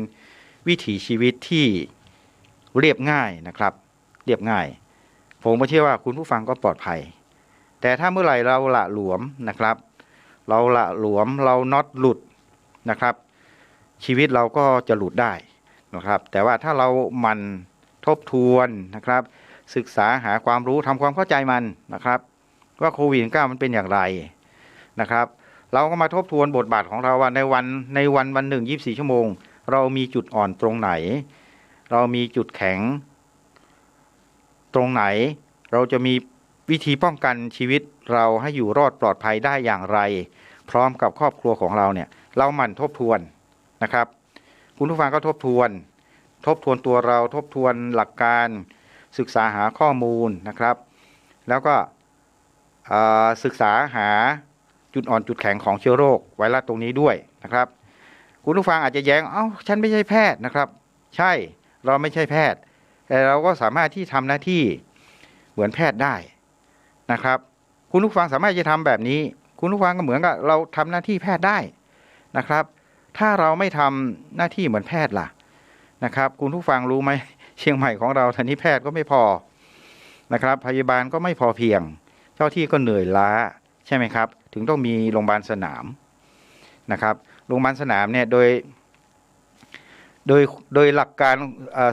วิถีชีวิตที่เรียบง่ายนะครับเรียบง่ายผมก็เชื่อว่าคุณผู้ฟังก็ปลอดภัยแต่ถ้าเมื่อไหร่เราละหลวมนะครับเราละหลวมเราน็อตหลุดนะครับชีวิตเราก็จะหลุดได้นะครับแต่ว่าถ้าเรามันทบทวนนะครับศึกษาหาความรู้ทำความเข้าใจมันนะครับว่าโควิด -19 มันเป็นอย่างไรนะครับเราก็มาทบทวนบทบาทของเราว่าในวันหนึ่ง24 ชั่วโมงเรามีจุดอ่อนตรงไหนเรามีจุดแข็งตรงไหนเราจะมีวิธีป้องกันชีวิตเราให้อยู่รอดปลอดภัยได้อย่างไรพร้อมกับครอบครัวของเราเนี่ยเราหมั่นทบทวนนะครับคุณผู้ฟังก็ทบทวนตัวเราทบทวนหลักการศึกษาหาข้อมูลนะครับแล้วก็ศึกษาหาจุดอ่อนจุดแข็งของเชื้อโรคไวรัสตรงนี้ด้วยนะครับคุณผู้ฟังอาจจะแย้งฉันไม่ใช่แพทย์นะครับใช่เราไม่ใช่แพทย์แต่เราก็สามารถที่ทำหน้าที่เหมือนแพทย์ได้นะครับคุณผู้ฟังสามารถจะทำแบบนี้คุณผู้ฟังก็เหมือนกับเราทำหน้าที่แพทย์ได้นะครับถ้าเราไม่ทำหน้าที่เหมือนแพทย์ล่ะนะครับคุณผู้ฟังรู้ไหมเชียงใหม่ของเราทันทีแพทย์ก็ไม่พอนะครับพยาบาลก็ไม่พอเพียงเจ้าที่ก็เหนื่อยล้าใช่ไหมครับถึงต้องมีโรงพยาบาลสนามนะครับโรงพยาบาลสนามเนี่ยโดยหลักการ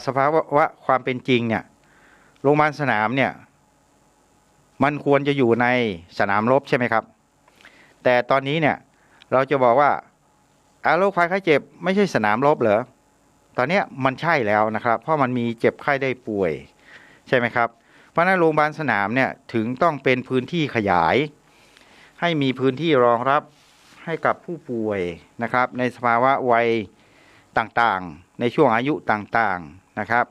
สภาวะความเป็นจริงเนี่ยโรงพยาบาลสนามเนี่ยมันควรจะอยู่ในสนามรบใช่ไหมครับแต่ตอนนี้เนี่ยเราจะบอกว่าโรคภัยไข้เจ็บไม่ใช่สนามรบเหรอตอนนี้มันใช่แล้วนะครับเพราะมันมีเจ็บไข้ได้ป่วยใช่ไหมครับเพราะนั้นโรงพยาบาลสนามเนี่ยถึงต้องเป็นพื้นที่ขยายให้มีพื้นที่รองรับให้กับผู้ป่วยนะครับในสภาวะวัยต่างๆในช่วงอายุต่างๆนะครับ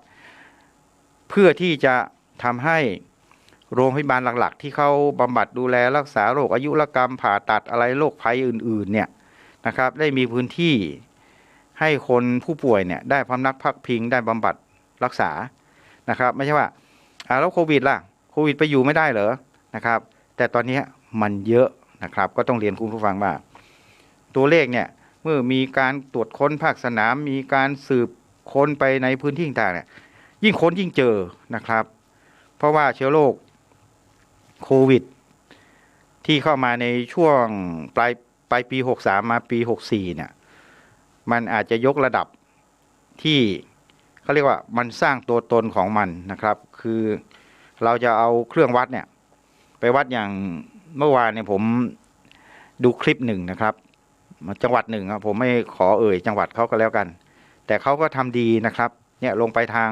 เพื่อที่จะทำให้โรงพยาบาลหลักๆที่เขาบำบัดดูแลรักษาโรคอายุรกรรมผ่าตัดอะไรโรคภัยอื่นๆเนี่ยนะครับได้มีพื้นที่ให้คนผู้ป่วยเนี่ยได้พำนักพักพิงได้บำบัดรักษานะครับไม่ใช่ว่าแล้วโควิดล่ะโควิดไปอยู่ไม่ได้เหรอนะครับแต่ตอนนี้มันเยอะนะครับก็ต้องเรียนคุณผู้ฟังว่าตัวเลขเนี่ยเมื่อมีการตรวจค้นภาคสนามมีการสืบค้นไปในพื้นที่ต่างๆเนี่ยยิ่งค้นยิ่งเจอนะครับเพราะว่าเชื้อโรคโควิดที่เข้ามาในช่วงปลายปี63มาปี64เนี่ยมันอาจจะยกระดับที่เขาเรียกว่ามันสร้างตัวตนของมันนะครับคือเราจะเอาเครื่องวัดเนี่ยไปวัดอย่างเมื่อวานเนี่ยผมดูคลิปหนึ่งนะครับจังหวัดหนึ่งครับผมไม่ขอเอ่ยจังหวัดเขาก็แล้วกันแต่เขาก็ทำดีนะครับเนี่ยลงไปทาง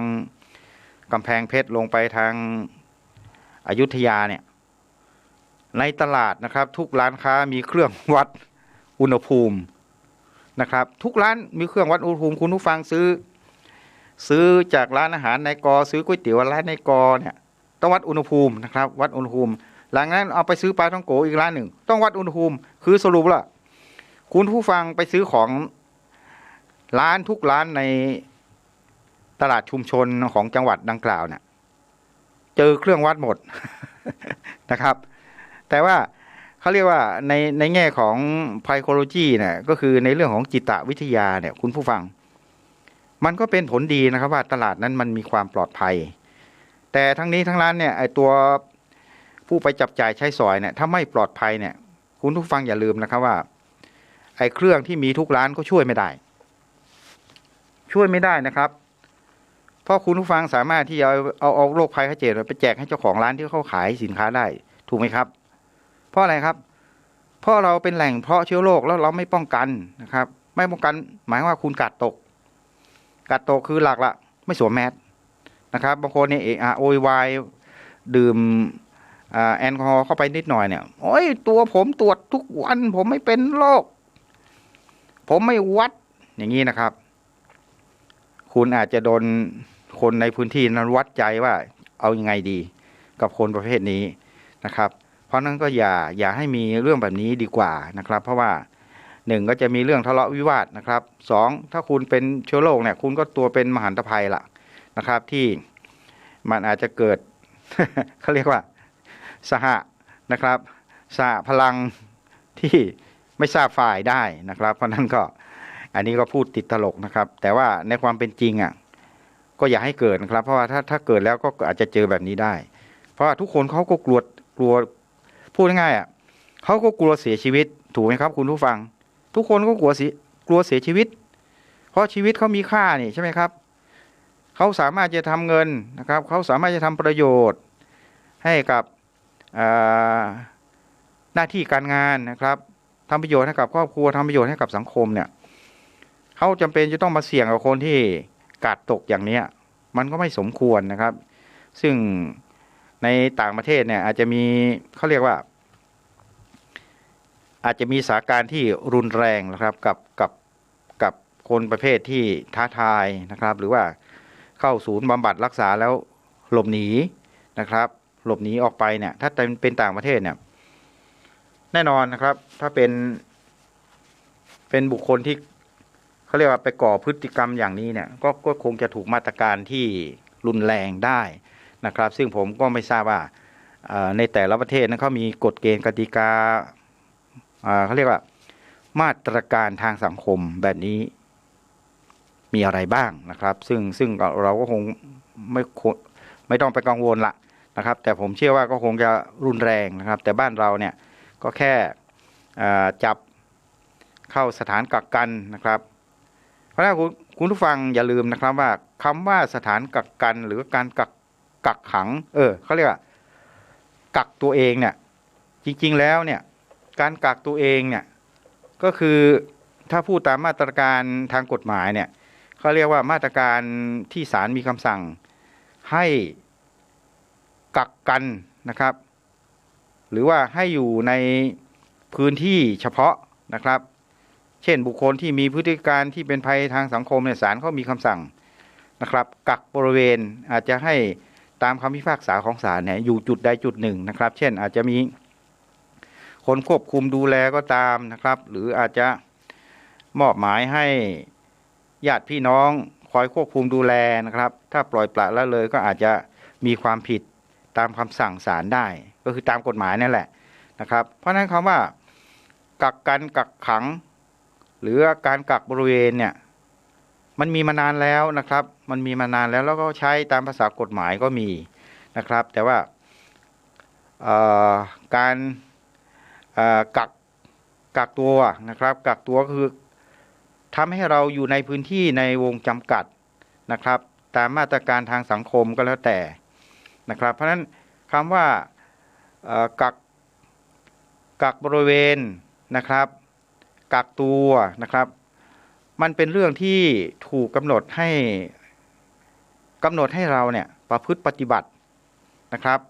กำแพงเพชรลงไปทางอยุธยาเนี่ยในตลาดนะครับทุกร้านค้ามีเครื่องวัดอุณหภูมินะครับทุกร้านมีเครื่องวัดอุณหภูมิคุณผู้ฟังซื้อจากร้านอาหารในกอซื้อก๋วยเตี๋ยวร้านในกอเนี่ยต้องวัดอุณหภูมินะครับวัดอุณหภูมิหลังนั้นเอาไปซื้อปลาท่องโกอีกร้านหนึ่งต้องวัดอุณหภูมิคือสรุปละคุณผู้ฟังไปซื้อของร้านทุกร้านในตลาดชุมชนของจังหวัดดังกล่าวเนี่ยเจอเครื่องวัดหมด นะครับแต่ว่าเขาเรียกว่าในแง่ของ psychology เนี่ยก็คือในเรื่องของจิตวิทยาเนี่ยคุณผู้ฟังมันก็เป็นผลดีนะครับว่าตลาดนั้นมันมีความปลอดภัยแต่ทั้งนี้ทั้งนั้นเนี่ยไอตัวผู้ไปจับจ่ายใช้สอยเนี่ยถ้าไม่ปลอดภัยเนี่ยคุณผู้ฟังอย่าลืมนะครับว่าไอเครื่องที่มีทุกร้านก็ช่วยไม่ได้นะครับเพราะคุณผู้ฟังสามารถที่จะเอาโรคภัยไข้เจ็บไปแจกให้เจ้าของร้านที่เขาขายสินค้าได้ถูกไหมครับเพราะอะไรครับเพราะเราเป็นแหล่งเพาะเชื้อโรคแล้วเราไม่ป้องกันนะครับไม่ป้องกันหมายว่าคุณกาดตกคือหลักไม่สวมแมสนะครับบางคนเนี่ยโวยวายดื่ม แอลกอฮอล์เข้าไปนิดหน่อยเนี่ยโอ้ยตัวผมตรวจทุกวันผมไม่เป็นโรคผมไม่วัดอย่างนี้นะครับคุณอาจจะโดนคนในพื้นที่นั้นวัดใจว่าเอายังไงดีกับคนประเภทนี้นะครับเพราะนั้นก็อย่าให้มีเรื่องแบบนี้ดีกว่านะครับเพราะว่าหนึ่งก็จะมีเรื่องทะเลาะวิวาทนะครับสองถ้าคุณเป็นเชื้อโรคเนี่ยคุณก็ตัวเป็นมหันตภัยละนะครับที่มันอาจจะเกิด เขาเรียกว่าสหนะครับสหพลังที่ไม่ทราบฝ่ายได้นะครับเพราะนั้นก็อันนี้ก็พูดติดตลกนะครับแต่ว่าในความเป็นจริงก็อย่าให้เกิดนะครับเพราะว่าถ้าเกิดแล้วก็อาจจะเจอแบบนี้ได้เพราะว่าทุกคนเขาก็กลัวพูดง่ายๆเขาก็กลัวเสียชีวิตถูกไหมครับคุณผู้ฟังทุกคนก็กลัวเสียชีวิตเพราะชีวิตเขามีค่านี่ใช่ไหมครับเขาสามารถจะทำเงินนะครับเขาสามารถจะทำประโยชน์ให้กับหน้าที่การงานนะครับทำประโยชน์ให้กับครอบครัวทำประโยชน์ให้กับสังคมเนี่ยเขาจำเป็นจะต้องมาเสี่ยงกับคนที่กาดตกอย่างนี้มันก็ไม่สมควรนะครับซึ่งในต่างประเทศเนี่ยอาจจะมีเขาเรียกว่าอาจจะมีสถานการณ์ที่รุนแรงนะครับกับคนประเภทที่ท้าทายนะครับหรือว่าเข้าศูนย์บำบัดรักษาแล้วหลบหนีนะครับหลบหนีออกไปเนี่ยถ้าเป็นต่างประเทศเนี่ยแน่นอนนะครับถ้าเป็นบุคคลที่เขาเรียกว่าไปก่อพฤติกรรมอย่างนี้เนี่ยก็คงจะถูกมาตรการที่รุนแรงได้นะครับซึ่งผมก็ไม่ทราบว่าในแต่ละประเทศนั้นเขามีกฎเกณฑ์กติกาเขาเรียกว่ามาตรการทางสังคมแบบนี้มีอะไรบ้างนะครับซึ่งเราก็คงไม่ต้องไปกังวลละนะครับแต่ผมเชื่อว่าก็คงจะรุนแรงนะครับแต่บ้านเราเนี่ยก็แค่จับเข้าสถานกักกันนะครับเพราะฉะนั้นคุณผู้ฟังอย่าลืมนะครับว่าคำว่าสถานกักกันหรือการกักขังเขาเรียกว่ากักตัวเองเนี่ยจริงๆแล้วเนี่ยการกักตัวเองเนี่ยก็คือถ้าพูดตามมาตรการทางกฎหมายเนี่ยเขาเรียกว่ามาตรการที่ศาลมีคำสั่งให้กักกันนะครับหรือว่าให้อยู่ในพื้นที่เฉพาะนะครับเช่นบุคคลที่มีพฤติการที่เป็นภัยทางสังคมเนี่ยศาลเขามีคำสั่งนะครับกักบริเวณอาจจะให้ตามคำพิพากษาของศาลเนี่ยอยู่จุดใดจุดหนึ่งนะครับเช่นอาจจะมีคนควบคุมดูแลก็ตามนะครับหรืออาจจะมอบหมายให้ญาติพี่น้องคอยควบคุมดูแลนะครับถ้าปล่อยปละละเลยก็อาจจะมีความผิดตามคำสั่งศาลได้ก็คือตามกฎหมายนั่นแหละนะครับเพราะฉะนั้นคำว่ากักกันกักขังหรือการกักบริเวณเนี่ยมันมีมานานแล้วนะครับมันมีมานานแล้วก็ใช้ตามภาษากฎหมายก็มีนะครับแต่ว่าการกักตัวนะครับกักตัวก็คือทำให้เราอยู่ในพื้นที่ในวงจำกัดนะครับตามมาตรการทางสังคมก็แล้วแต่นะครับเพราะฉะนั้นคำว่ากักบริเวณนะครับกักตัวนะครับมันเป็นเรื่องที่ถูกกำหนดให้เราเนี่ยประพฤติปฏิบัตินะครับ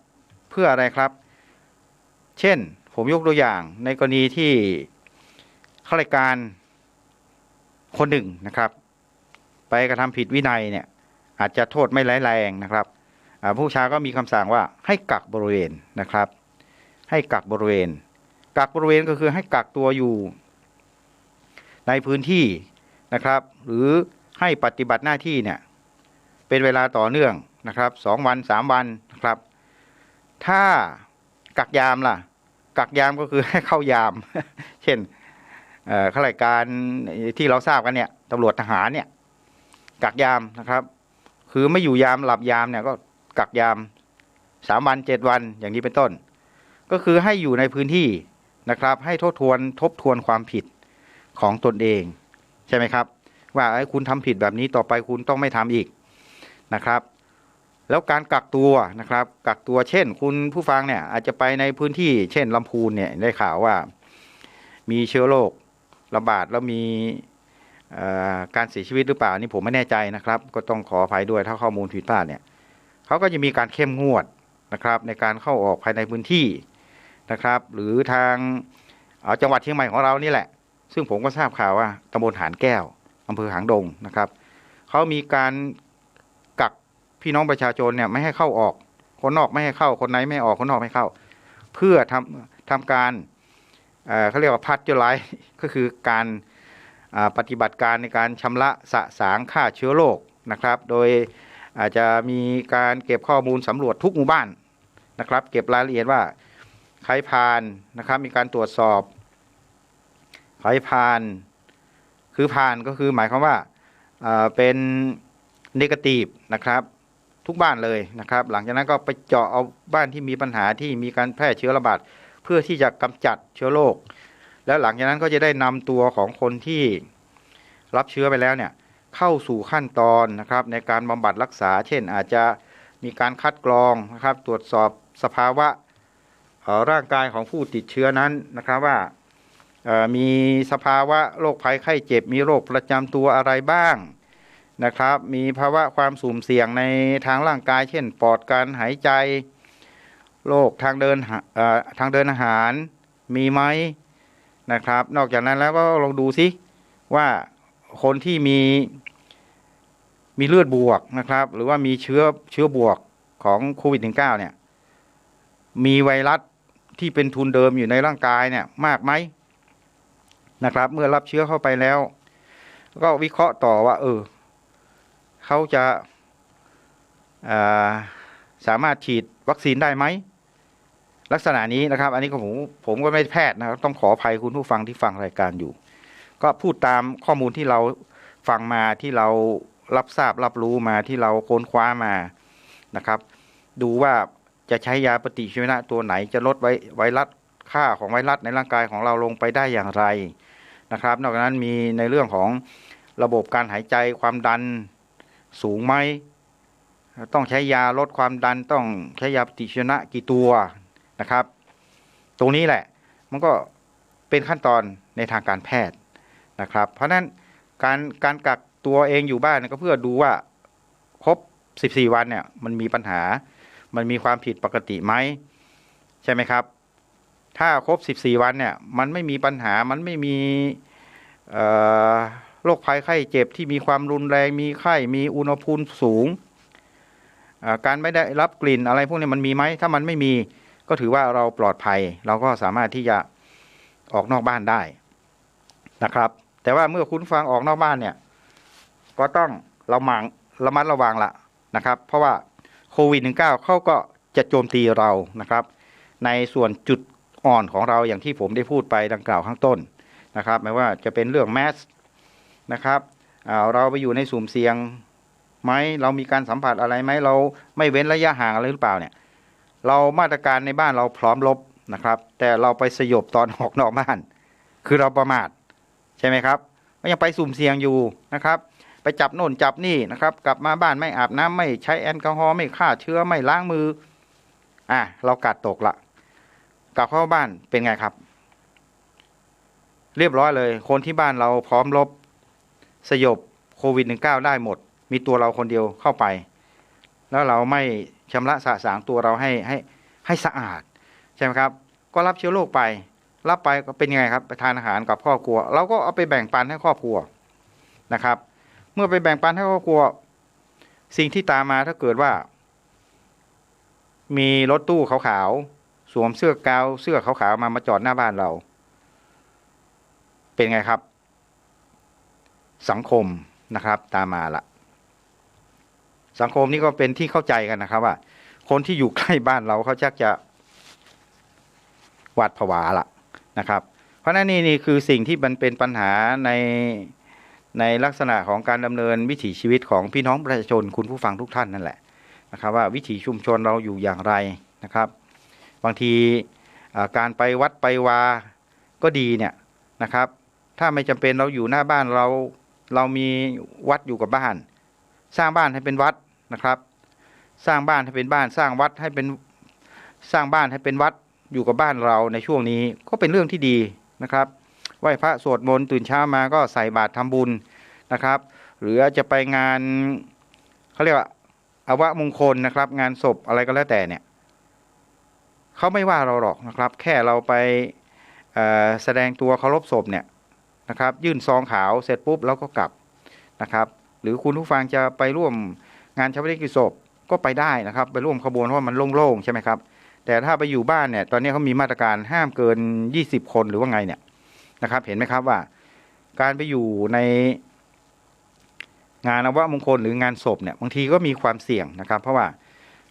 เพื่ออะไรครับเช่นผมยกตัวอย่างในกรณีที่ข้าราชการคนหนึ่งนะครับไปกระทำผิดวินัยเนี่ยอาจจะโทษไม่ร้ายแรงนะครับผู้บัญชาก็มีคำสั่งว่าให้กักบริเวณนะครับให้กักบริเวณก็คือให้กักตัวอยู่ในพื้นที่นะครับหรือให้ปฏิบัติหน้าที่เนี่ยเป็นเวลาต่อเนื่องนะครับ2 วัน 3 วันนะครับถ้ากักยามล่ะกักยามก็คือให้เข้ายาม เช่นข้าราชการที่เราทราบกันเนี่ยตำรวจทหารเนี่ยกักยามนะครับคือไม่อยู่ยามหลับยามเนี่ยก็กักยาม3 วัน 7 วันอย่างนี้เป็นต้นก็คือให้อยู่ในพื้นที่นะครับให้ทบทวนความผิดของตนเองใช่ไหมครับว่าคุณทำผิดแบบนี้ต่อไปคุณต้องไม่ทำอีกนะครับแล้วการกักตัวนะครับกักตัวเช่นคุณผู้ฟังเนี่ยอาจจะไปในพื้นที่เช่นลำพูนเนี่ยได้ข่าวว่ามีเชื้อโรคระบาดแล้วมีการเสียชีวิตหรือเปล่านี่ผมไม่แน่ใจนะครับก็ต้องขออภัยด้วยถ้าข้อมูลผิดพลาดเนี่ยเขาก็จะมีการเข้มงวด นะครับในการเข้าออกภายในพื้นที่นะครับหรือทางจังหวัดเชียงใหม่ของเรานี่แหละซึ่งผมก็ทราบข่าวว่าตำบลหานแก้วอำเภอหางดงนะครับเขามีการกักพี่น้องประชาชนเนี่ยไม่ให้เข้าออกคนนอกไม่ให้เข้าคนไหนไม่ออกคนนอกไม่เข้าเพื่อทำการเขาเรียกว่าพัดเจอไรก็คือการปฏิบัติการในการชำระสะสางฆ่าเชื้อโรคนะครับโดยอาจจะมีการเก็บข้อมูลสำรวจทุกหมู่บ้านนะครับเก็บรายละเอียดว่าใครผ่านนะครับมีการตรวจสอบใครผ่านคือผ่านก็คือหมายความว่าเป็นเนกาทีฟนะครับทุกบ้านเลยนะครับหลังจากนั้นก็ไปเจาะเอาบ้านที่มีปัญหาที่มีการแพร่เชื้อระบาดเพื่อที่จะกำจัดเชื้อโรคแล้วหลังจากนั้นก็จะได้นำตัวของคนที่รับเชื้อไปแล้วเนี่ยเข้าสู่ขั้นตอนนะครับในการบำบัดรักษาเช่นอาจจะมีการคัดกรองนะครับตรวจสอบสภาวะร่างกายของผู้ติดเชื้อนั้นนะครับว่ามีสภาวะโรคภัยไข้เจ็บมีโรคประจำตัวอะไรบ้างนะครับมีภาวะความสุ่มเสี่ยงในทางร่างกายเช่นปอดการหายใจโรคทางเดินอาหารมีไหมนะครับนอกจากนั้นแล้วก็ลองดูซิว่าคนที่มีเลือดบวกนะครับหรือว่ามีเชื้อบวกของโควิด -19 เนี่ยมีไวรัสที่เป็นทุนเดิมอยู่ในร่างกายเนี่ยมากไหมนะครับเมื่อรับเชื้อเข้าไปแล้วก็วิเคราะห์ต่อว่าเขาจะสามารถฉีดวัคซีนได้ไหมลักษณะนี้นะครับอันนี้ผมก็ไม่แพทย์นะครับต้องขออภัยคุณผู้ฟังที่ฟังรายการอยู่ก็พูดตามข้อมูลที่เราฟังมาที่เรารับทราบรับรู้มาที่เราค้นคว้ามานะครับดูว่าจะใช้ยาปฏิชีวนะตัวไหนจะลดไวรัสค่าของไวรัสในร่างกายของเราลงไปได้อย่างไรนะครับนอกจากนั้นมีในเรื่องของระบบการหายใจความดันสูงไหมต้องใช้ยาลดความดันต้องใช้ยาปฏิชีวนะกี่ตัวนะครับตรงนี้แหละมันก็เป็นขั้นตอนในทางการแพทย์นะครับเพราะฉะนั้นการกักตัวเองอยู่บ้านก็เพื่อดูว่าครบ14วันเนี่ยมันมีปัญหามันมีความผิดปกติไหมใช่ไหมครับถ้าครบ14วันเนี่ยมันไม่มีปัญหามันไม่มีโรคภัยไข้เจ็บที่มีความรุนแรงมีไข้มีอุณหภูมิสูงการไม่ได้รับกลิ่นอะไรพวกนี้มันมีไหมถ้ามันไม่มีก็ถือว่าเราปลอดภัยเราก็สามารถที่จะออกนอกบ้านได้นะครับแต่ว่าเมื่อคุณฟังออกนอกบ้านเนี่ยก็ต้องระมัดระวังละนะครับเพราะว่าโควิด -19 เขาก็จะโจมตีเรานะครับในส่วนจุดอ่อนของเราอย่างที่ผมได้พูดไปดังกล่าวข้างต้นนะครับไม่ว่าจะเป็นเรื่องแมสนะครับเราไปอยู่ในสุ่มเสี่ยงไหมเรามีการสัมผัสอะไรไหมเราไม่เว้นระยะห่างอะไรหรือเปล่าเนี่ยเรามาตรการในบ้านเราพร้อมรบนะครับแต่เราไปสยบตอนออกนอกบ้านคือเราประมาทใช่ไหมครับก็ยังไปสุ่มเสี่ยงอยู่นะครับไปจับโน่นจับนี่นะครับกลับมาบ้านไม่อาบน้ำไม่ใช้แอลกอฮอล์ไม่ฆ่าเชื้อไม่ล้างมือเรากัดตกละกลับเข้าบ้านเป็นไงครับเรียบร้อยเลยคนที่บ้านเราพร้อมรบสยบโควิด -19 ได้หมดมีตัวเราคนเดียวเข้าไปแล้วเราไม่ชำระสะสางตัวเราให้สะอาดใช่ไหมครับก็รับเชื้อโรคไปรับไปก็เป็นยังไงครับไปทานอาหารกับครอบครัวเราก็เอาไปแบ่งปันให้ครอบครัวนะครับเมื่อไปแบ่งปันให้ครอบครัวสิ่งที่ตามมาถ้าเกิดว่ามีรถตู้ขาวๆสวมเสื้อกาวเสื้อขาวๆมาจอดหน้าบ้านเราเป็นไงครับสังคมนะครับตามมาละสังคมนี้ก็เป็นที่เข้าใจกันนะครับว่าคนที่อยู่ใกล้บ้านเราเขาชักจะหวาดผวาละนะครับเพราะนั้นนี่คือสิ่งที่มันเป็นปัญหาในลักษณะของการดำเนินวิถีชีวิตของพี่น้องประชาชนคุณผู้ฟังทุกท่านนั่นแหละนะครับว่าวิถีชุมชนเราอยู่อย่างไรนะครับบางทีการไปวัดไปวาก็ดีเนี่ยนะครับถ้าไม่จำเป็นเราอยู่หน้าบ้านเรามีวัดอยู่กับบ้านสร้างบ้านให้เป็นวัดนะครับสร้างบ้านให้เป็นบ้านสร้างวัดให้เป็นสร้างบ้านให้เป็นวัดอยู่กับบ้านเราในช่วงนี้ก็เป็นเรื่องที่ดีนะครับไหว้พระสวดมนต์ตื่นเช้ามาก็ใส่บาตรทำบุญนะครับหรือจะไปงานเขาเรียกว่าอวมงคลนะครับงานศพอะไรก็แล้วแต่เนี่ย เขาไม่ว่าเราหรอกนะครับ แค่เราไปแสดงตัวเคารพศพเนี่ยนะครับยื่นซองขาวเสร็จปุ๊บแล้วก็กลับนะครับหรือคุณผู้ฟังจะไปร่วมงานชาปนกิจศพก็ไปได้นะครับไปร่วมขบวนเพราะมันโล่งๆใช่ไหมครับแต่ถ้าไปอยู่บ้านเนี่ยตอนนี้เขามีมาตรการห้ามเกิน20 คนหรือว่าไงเนี่ยนะครับเห็นไหมครับว่าการไปอยู่ในงานอัปมงคลหรืองานศพเนี่ยบางทีก็มีความเสี่ยงนะครับเพราะว่า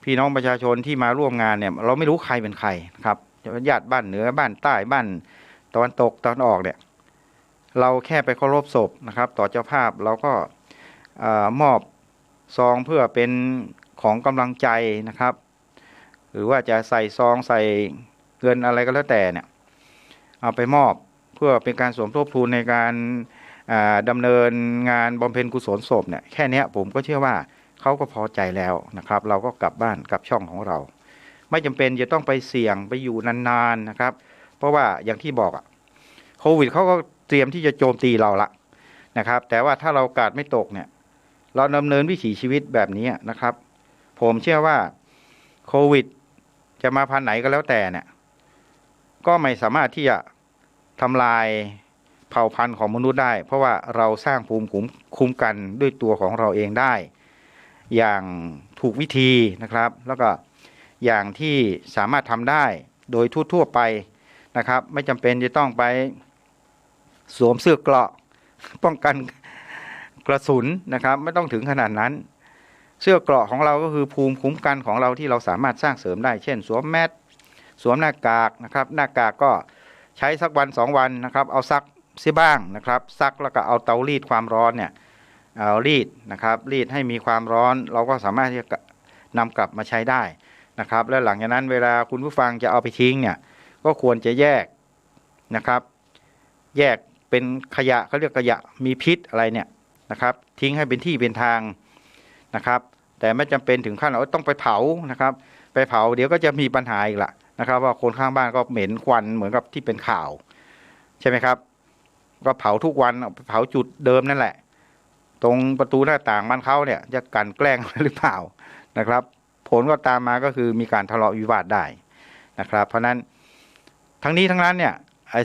พี่น้องประชาชนที่มาร่วมงานเนี่ยเราไม่รู้ใครเป็นใครนะครับญาติบ้านเหนือบ้านใต้บ้านตะวันตกตะวันออกเนี่ยเราแค่ไปเคารพศพนะครับต่อเจ้าภาพเราก็มอบซองเพื่อเป็นของกำลังใจนะครับหรือว่าจะใส่ซองใส่เงินอะไรก็แล้วแต่เนี่ยเอาไปมอบเพื่อเป็นการสมทบทุนในการดำเนินงานบำเพ็ญกุศลศพเนี่ยแค่นี้ผมก็เชื่อว่าเขาก็พอใจแล้วนะครับเราก็กลับบ้านกลับช่องของเราไม่จำเป็นจะต้องไปเสี่ยงไปอยู่นานๆนะครับเพราะว่าอย่างที่บอกโควิดเขาก็เตรียมที่จะโจมตีเราละนะครับแต่ว่าถ้าเรากาดไม่ตกเนี่ยเราดำเนินวิถีชีวิตแบบนี้นะครับผมเชื่อว่าโควิดจะมาพันไหนก็แล้วแต่เนี่ยก็ไม่สามารถที่จะทำลายเผ่าพันธุ์ของมนุษย์ได้เพราะว่าเราสร้างภูมิคุ้มกันด้วยตัวของเราเองได้อย่างถูกวิธีนะครับแล้วก็อย่างที่สามารถทำได้โดยทั่วไปนะครับไม่จำเป็นจะต้องไปสวมเสื้อเกราะป้องกันกระสุนนะครับไม่ต้องถึงขนาดนั้นเสื้อเกราะของเราก็คือภูมิคุ้มกันของเราที่เราสามารถสร้างเสริมได้เช่นสวมแมสสวมหน้ากากนะครับหน้ากากก็ใช้สักวัน2 วันนะครับเอาซักเสียบ้างนะครับซักแล้วก็เอาเตารีดความร้อนเนี่ยเอารีดนะครับรีดให้มีความร้อนเราก็สามารถที่จะนำกลับมาใช้ได้นะครับและหลังจากนั้นเวลาคุณผู้ฟังจะเอาไปทิ้งเนี่ยก็ควรจะแยกนะครับแยกเป็นขยะเขาเรียกขยะมีพิษอะไรเนี่ยนะครับทิ้งให้เป็นที่เป็นทางนะครับแต่ไม่จำเป็นถึงขั้นต้องไปเผานะครับไปเผาเดี๋ยวก็จะมีปัญหาอีกละนะครับว่าคนข้างบ้านก็เหม็นควันเหมือนกับที่เป็นข่าวใช่ไหมครับก็เผาทุกวันเผาจุดเดิมนั่นแหละตรงประตูหน้าต่างบ้านเขาเนี่ยจะกลั่นแกล้งหรือเปล่านะครับผลก็ตามมาก็คือมีการทะเลาะวิวาทได้นะครับเพราะนั้นทั้งนี้ทั้งนั้นเนี่ย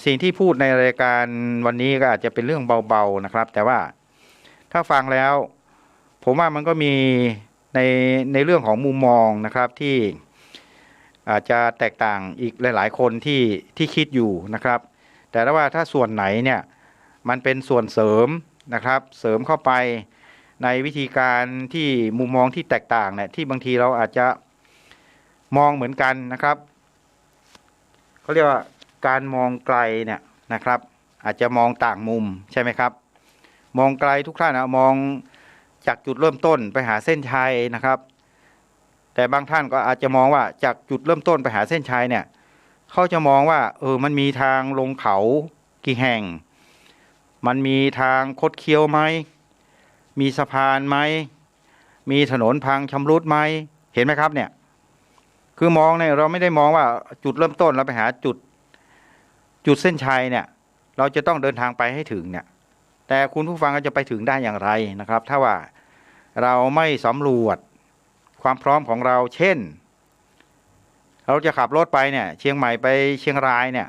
สิ่งที่พูดในรายการวันนี้ก็อาจจะเป็นเรื่องเบาๆนะครับแต่ว่าถ้าฟังแล้วผมว่ามันก็มีในเรื่องของมุมมองนะครับที่อาจจะแตกต่างอีกหลายๆคนที่คิดอยู่นะครับแต่ว่าถ้าส่วนไหนเนี่ยมันเป็นส่วนเสริมนะครับเสริมเข้าไปในวิธีการที่มุมมองที่แตกต่างเนี่ยที่บางทีเราอาจจะมองเหมือนกันนะครับเขาเรียกว่าการมองไกลเนี่ยนะครับอาจจะมองต่างมุมใช่ไหมครับมองไกลทุกท่านมองจากจุดเริ่มต้นไปหาเส้นชัยนะครับแต่บางท่านก็อาจจะมองว่าจากจุดเริ่มต้นไปหาเส้นชัยเนี่ยเขาจะมองว่ามันมีทางลงเขากี่แห่งมันมีทางคดเคี้ยวไหมมีสะพานไหมมีถนนพังชำรุดไหมเห็นไหมครับเนี่ยคือมองเนี่ยเราไม่ได้มองว่าจุดเริ่มต้นเราไปหาจุดเส้นชัยเนี่ยเราจะต้องเดินทางไปให้ถึงเนี่ยแต่คุณผู้ฟังก็จะไปถึงได้อย่างไรนะครับถ้าว่าเราไม่สำรวจความพร้อมของเราเช่นเราจะขับรถไปเนี่ยเชียงใหม่ไปเชียงรายเนี่ย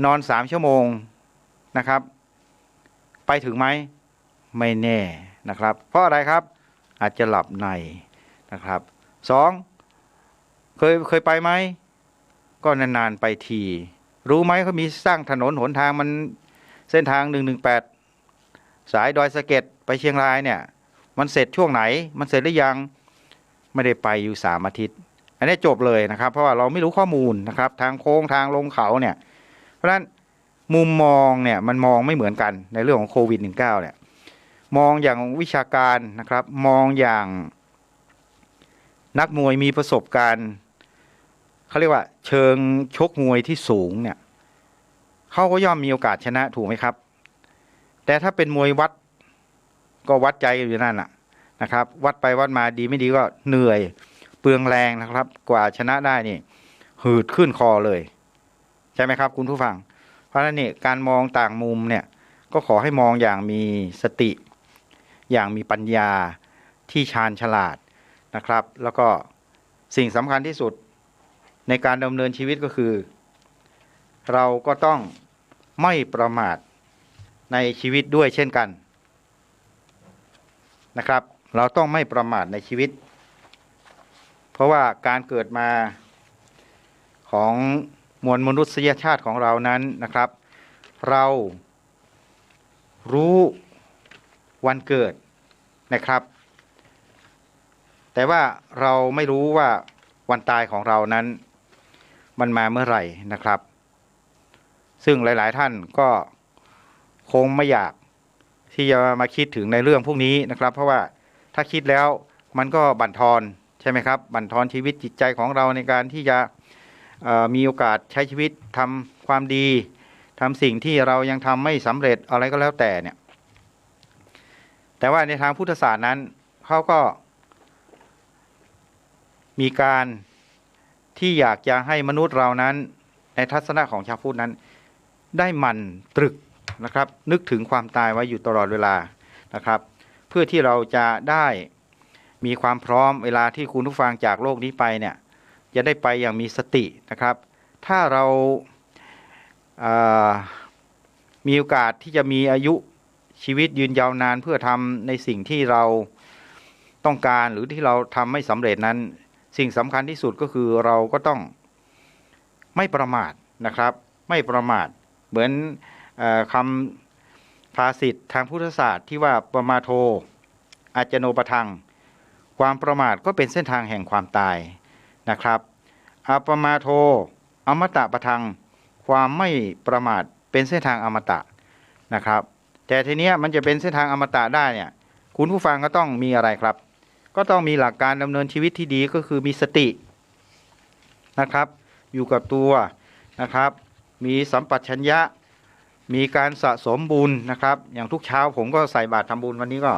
นอน3 ชั่วโมงนะครับไปถึงไหมไม่แน่นะครับเพราะอะไรครับอาจจะหลับในนะครับ2เคยไปไหมก็นานๆไปทีรู้ไหมเขามีสร้างถนนหนทางมันเส้นทาง118สายดอยสะเก็ดไปเชียงรายเนี่ยมันเสร็จช่วงไหนมันเสร็จหรือยังไม่ได้ไปอยู่3 อาทิตย์อันนี้จบเลยนะครับเพราะว่าเราไม่รู้ข้อมูลนะครับทางโค้งทางลงเขาเนี่ยเพราะฉะนั้นมุมมองเนี่ยมันมองไม่เหมือนกันในเรื่องของโควิด-19เนี่ยมองอย่างวิชาการนะครับมองอย่างนักมวยมีประสบการณ์เขาเรียกว่าเชิงชกมวยที่สูงเนี่ยเขาก็ย่อมมีโอกาสชนะถูกไหมครับแต่ถ้าเป็นมวยวัดก็วัดใจอยู่นั่นนะครับวัดไปวัดมาดีไม่ดีก็เหนื่อยเปลืองแรงนะครับกว่าชนะได้นี่หืดขึ้นคอเลยใช่ไหมครับคุณผู้ฟังเพราะฉะนั้นนี่การมองต่างมุมเนี่ยก็ขอให้มองอย่างมีสติอย่างมีปัญญาที่ชาญฉลาดนะครับแล้วก็สิ่งสำคัญที่สุด ในการดำเนินชีวิตก็คือ เราก็ต้องไม่ประมาทในชีวิตด้วยเช่นกันนะครับเราต้องไม่ประมาทในชีวิตเพราะว่าการเกิดมาของมวลมนุษยชาติของเรานั้นนะครับเรารู้วันเกิดนะครับแต่ว่าเราไม่รู้ว่าวันตายของเรานั้นมันมาเมื่อไหร่นะครับซึ่งหลายๆท่านก็คงไม่อยากที่จะมาคิดถึงในเรื่องพวกนี้นะครับเพราะว่าถ้าคิดแล้วมันก็บั่นทอนใช่ไหมครับบั่นทอนชีวิตจิตใจของเราในการที่จะมีโอกาสใช้ชีวิตทำความดีทำสิ่งที่เรายังทำไม่สำเร็จอะไรก็แล้วแต่เนี่ยแต่ว่าในทางพุทธศาสตร์นั้นเขาก็มีการที่อยากจะให้มนุษย์เรานั้นในทัศนะของชาวพุทธนั้นได้หมั่นตรึกนะครับนึกถึงความตายไว้อยู่ตลอดเวลานะครับเพื่อที่เราจะได้มีความพร้อมเวลาที่คุณผู้ฟังจากโลกนี้ไปเนี่ยจะได้ไปอย่างมีสตินะครับถ้าเรามีโอกาสที่จะมีอายุชีวิตยืนยาวนานเพื่อทำในสิ่งที่เราต้องการหรือที่เราทำไม่สำเร็จนั้นสิ่งสำคัญที่สุดก็คือเราก็ต้องไม่ประมาทนะครับไม่ประมาทเหมือนคำภาษิตทางพุทธศาสตร์ที่ว่าปมาโทอาจโนปทังความประมาทก็เป็นเส้นทางแห่งความตายนะครับอัปมาโทอมตะปทังความไม่ประมาทเป็นเส้นทางอมตะนะครับแต่ทีเนี้ยมันจะเป็นเส้นทางอมตะได้เนี่ยคุณผู้ฟังก็ต้องมีอะไรครับก็ต้องมีหลักการดำเนินชีวิตที่ดีก็คือมีสตินะครับอยู่กับตัวนะครับมีสัมปชัญญะมีการสะสมบุญนะครับอย่างทุกเช้าผมก็ใส่บาตรทำบุญวันนี้ก็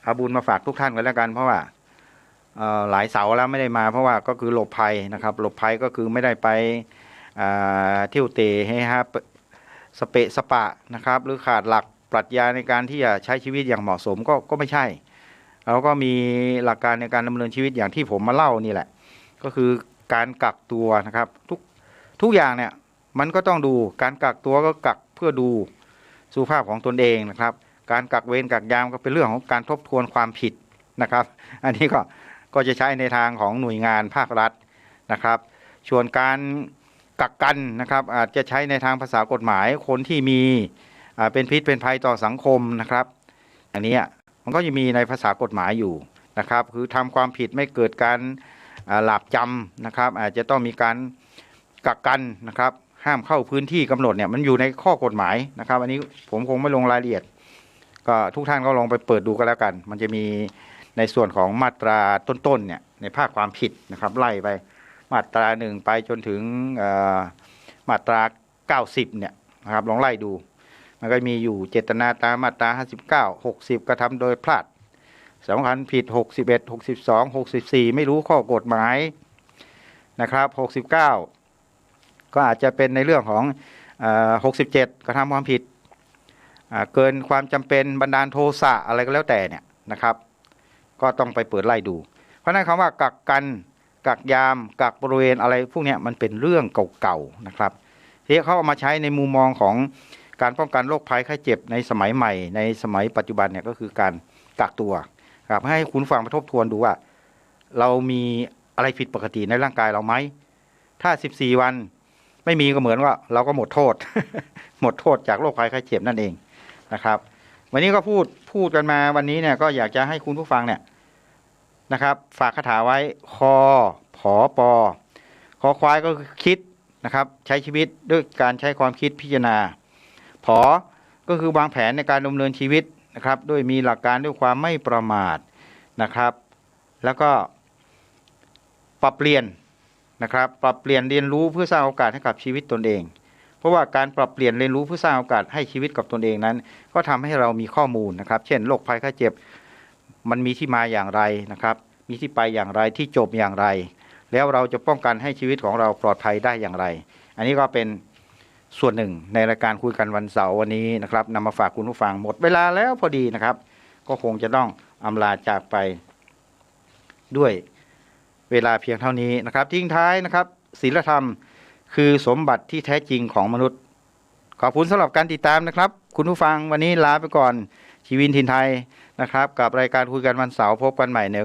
เอาบุญมาฝากทุกท่านกันแล้วกันเพราะว่าหลายเสาร์แล้วไม่ได้มาเพราะว่าก็คือหลบภัยนะครับหลบภัยก็คือไม่ได้ไปเที่ยวเตะให้ฮะสเปะสปะนะครับหรือขาดหลักปรัชญาในการที่จะใช้ชีวิตอย่างเหมาะสมก็ไม่ใช่เราก็มีหลักการในการดำเนินชีวิตอย่างที่ผมมาเล่านี่แหละก็คือการกักตัวนะครับทุกอย่างเนี่ยมันก็ต้องดูการกักตัวก็กักเพื่อดูสุขภาพของตนเองนะครับการกักเวรกักยามก็เป็นเรื่องของการทบทวนความผิดนะครับอันนี้ก็จะใช้ในทางของหน่วยงานภาครัฐนะครับส่วนการกักกันนะครับอาจจะใช้ในทางภาษากฎหมายคนที่มีเป็นพิษเป็นภัยต่อสังคมนะครับอันนี้มันก็จะมีในภาษากฎหมายอยู่นะครับคือทำความผิดไม่เกิดการหลาบจำนะครับอาจจะต้องมีการกักกันนะครับห้ามเข้าพื้นที่กำหนดเนี่ยมันอยู่ในข้อกฎหมายนะครับอันนี้ผมคงไม่ลงรายละเอียดก็ทุกท่านก็ลองไปเปิดดูกันแล้วกันมันจะมีในส่วนของมาตราต้นๆเนี่ยในภาคความผิดนะครับไล่ไปมาตรา1ไปจนถึงมาตรา90เนี่ยนะครับลองไล่ดูมันก็มีอยู่เจตนาตามมาตรา59 60กระทำโดยพลาดสำคัญผิด61 62 64ไม่รู้ข้อกฎหมายนะครับ69ก็อาจจะเป็นในเรื่องของ67กระทำความผิดเกินความจำเป็นบันดาลโทสะอะไรก็แล้วแต่เนี่ยนะครับก็ต้องไปเปิดไล่ดูเพราะนั้นคำว่ากักกันกักยามกักบริเวณอะไรพวกนี้มันเป็นเรื่องเก่าๆนะครับที่เขาเอามาใช้ในมุมมองของการป้องกันโรคภัยไข้เจ็บในสมัยใหม่ในสมัยปัจจุบันเนี่ยก็คือการกักตัวครับให้คุณฟังมาทบทวนดูว่าเรามีอะไรผิดปกติในร่างกายเราไหมถ้า14วันไม่มีก็เหมือนว่าเราก็หมดโทษ หมดโทษจากโรคภัยไข้เจ็บนั่นเองนะครับวันนี้ก็พูดกันมาวันนี้เนี่ยก็อยากจะให้คุณผู้ฟังเนี่ยนะครับฝากคาถาไว้คอผอปอคอควายก็คือคิดนะครับใช้ชีวิตด้วยการใช้ความคิดพิจารณาผอก็คือวางแผนในการดำเนินชีวิตนะครับด้วยมีหลักการด้วยความไม่ประมาทนะครับแล้วก็ปรับเปลี่ยนนะครับปรับเปลี่ยนเรียนรู้เพื่อสร้างโอกาสให้กับชีวิตตนเองเพราะว่าการปรับเปลี่ยนเรียนรู้เพื่อสร้างโอกาสให้ชีวิตกับตนเองนั้นก็ทำให้เรามีข้อมูลนะครับเช่นโรคภัยไข้เจ็บมันมีที่มาอย่างไรนะครับมีที่ไปอย่างไรที่จบอย่างไรแล้วเราจะป้องกันให้ชีวิตของเราปลอดภัยได้อย่างไรอันนี้ก็เป็นส่วนหนึ่งในรายการคุยกันวันเสาร์วันนี้นะครับนำมาฝากคุณผู้ฟังหมดเวลาแล้วพอดีนะครับก็คงจะต้องอำลาจากไปด้วยเวลาเพียงเท่านี้นะครับทิ้งท้ายนะครับ ศีลธรรมคือสมบัติที่แท้จริงของมนุษย์ขอบคุณสำหรับการติดตามนะครับคุณผู้ฟังวันนี้ลาไปก่อนชีวินถิ่นไทยนะครับกับรายการคุยกันวันเสาร์พบกันใหม่ใน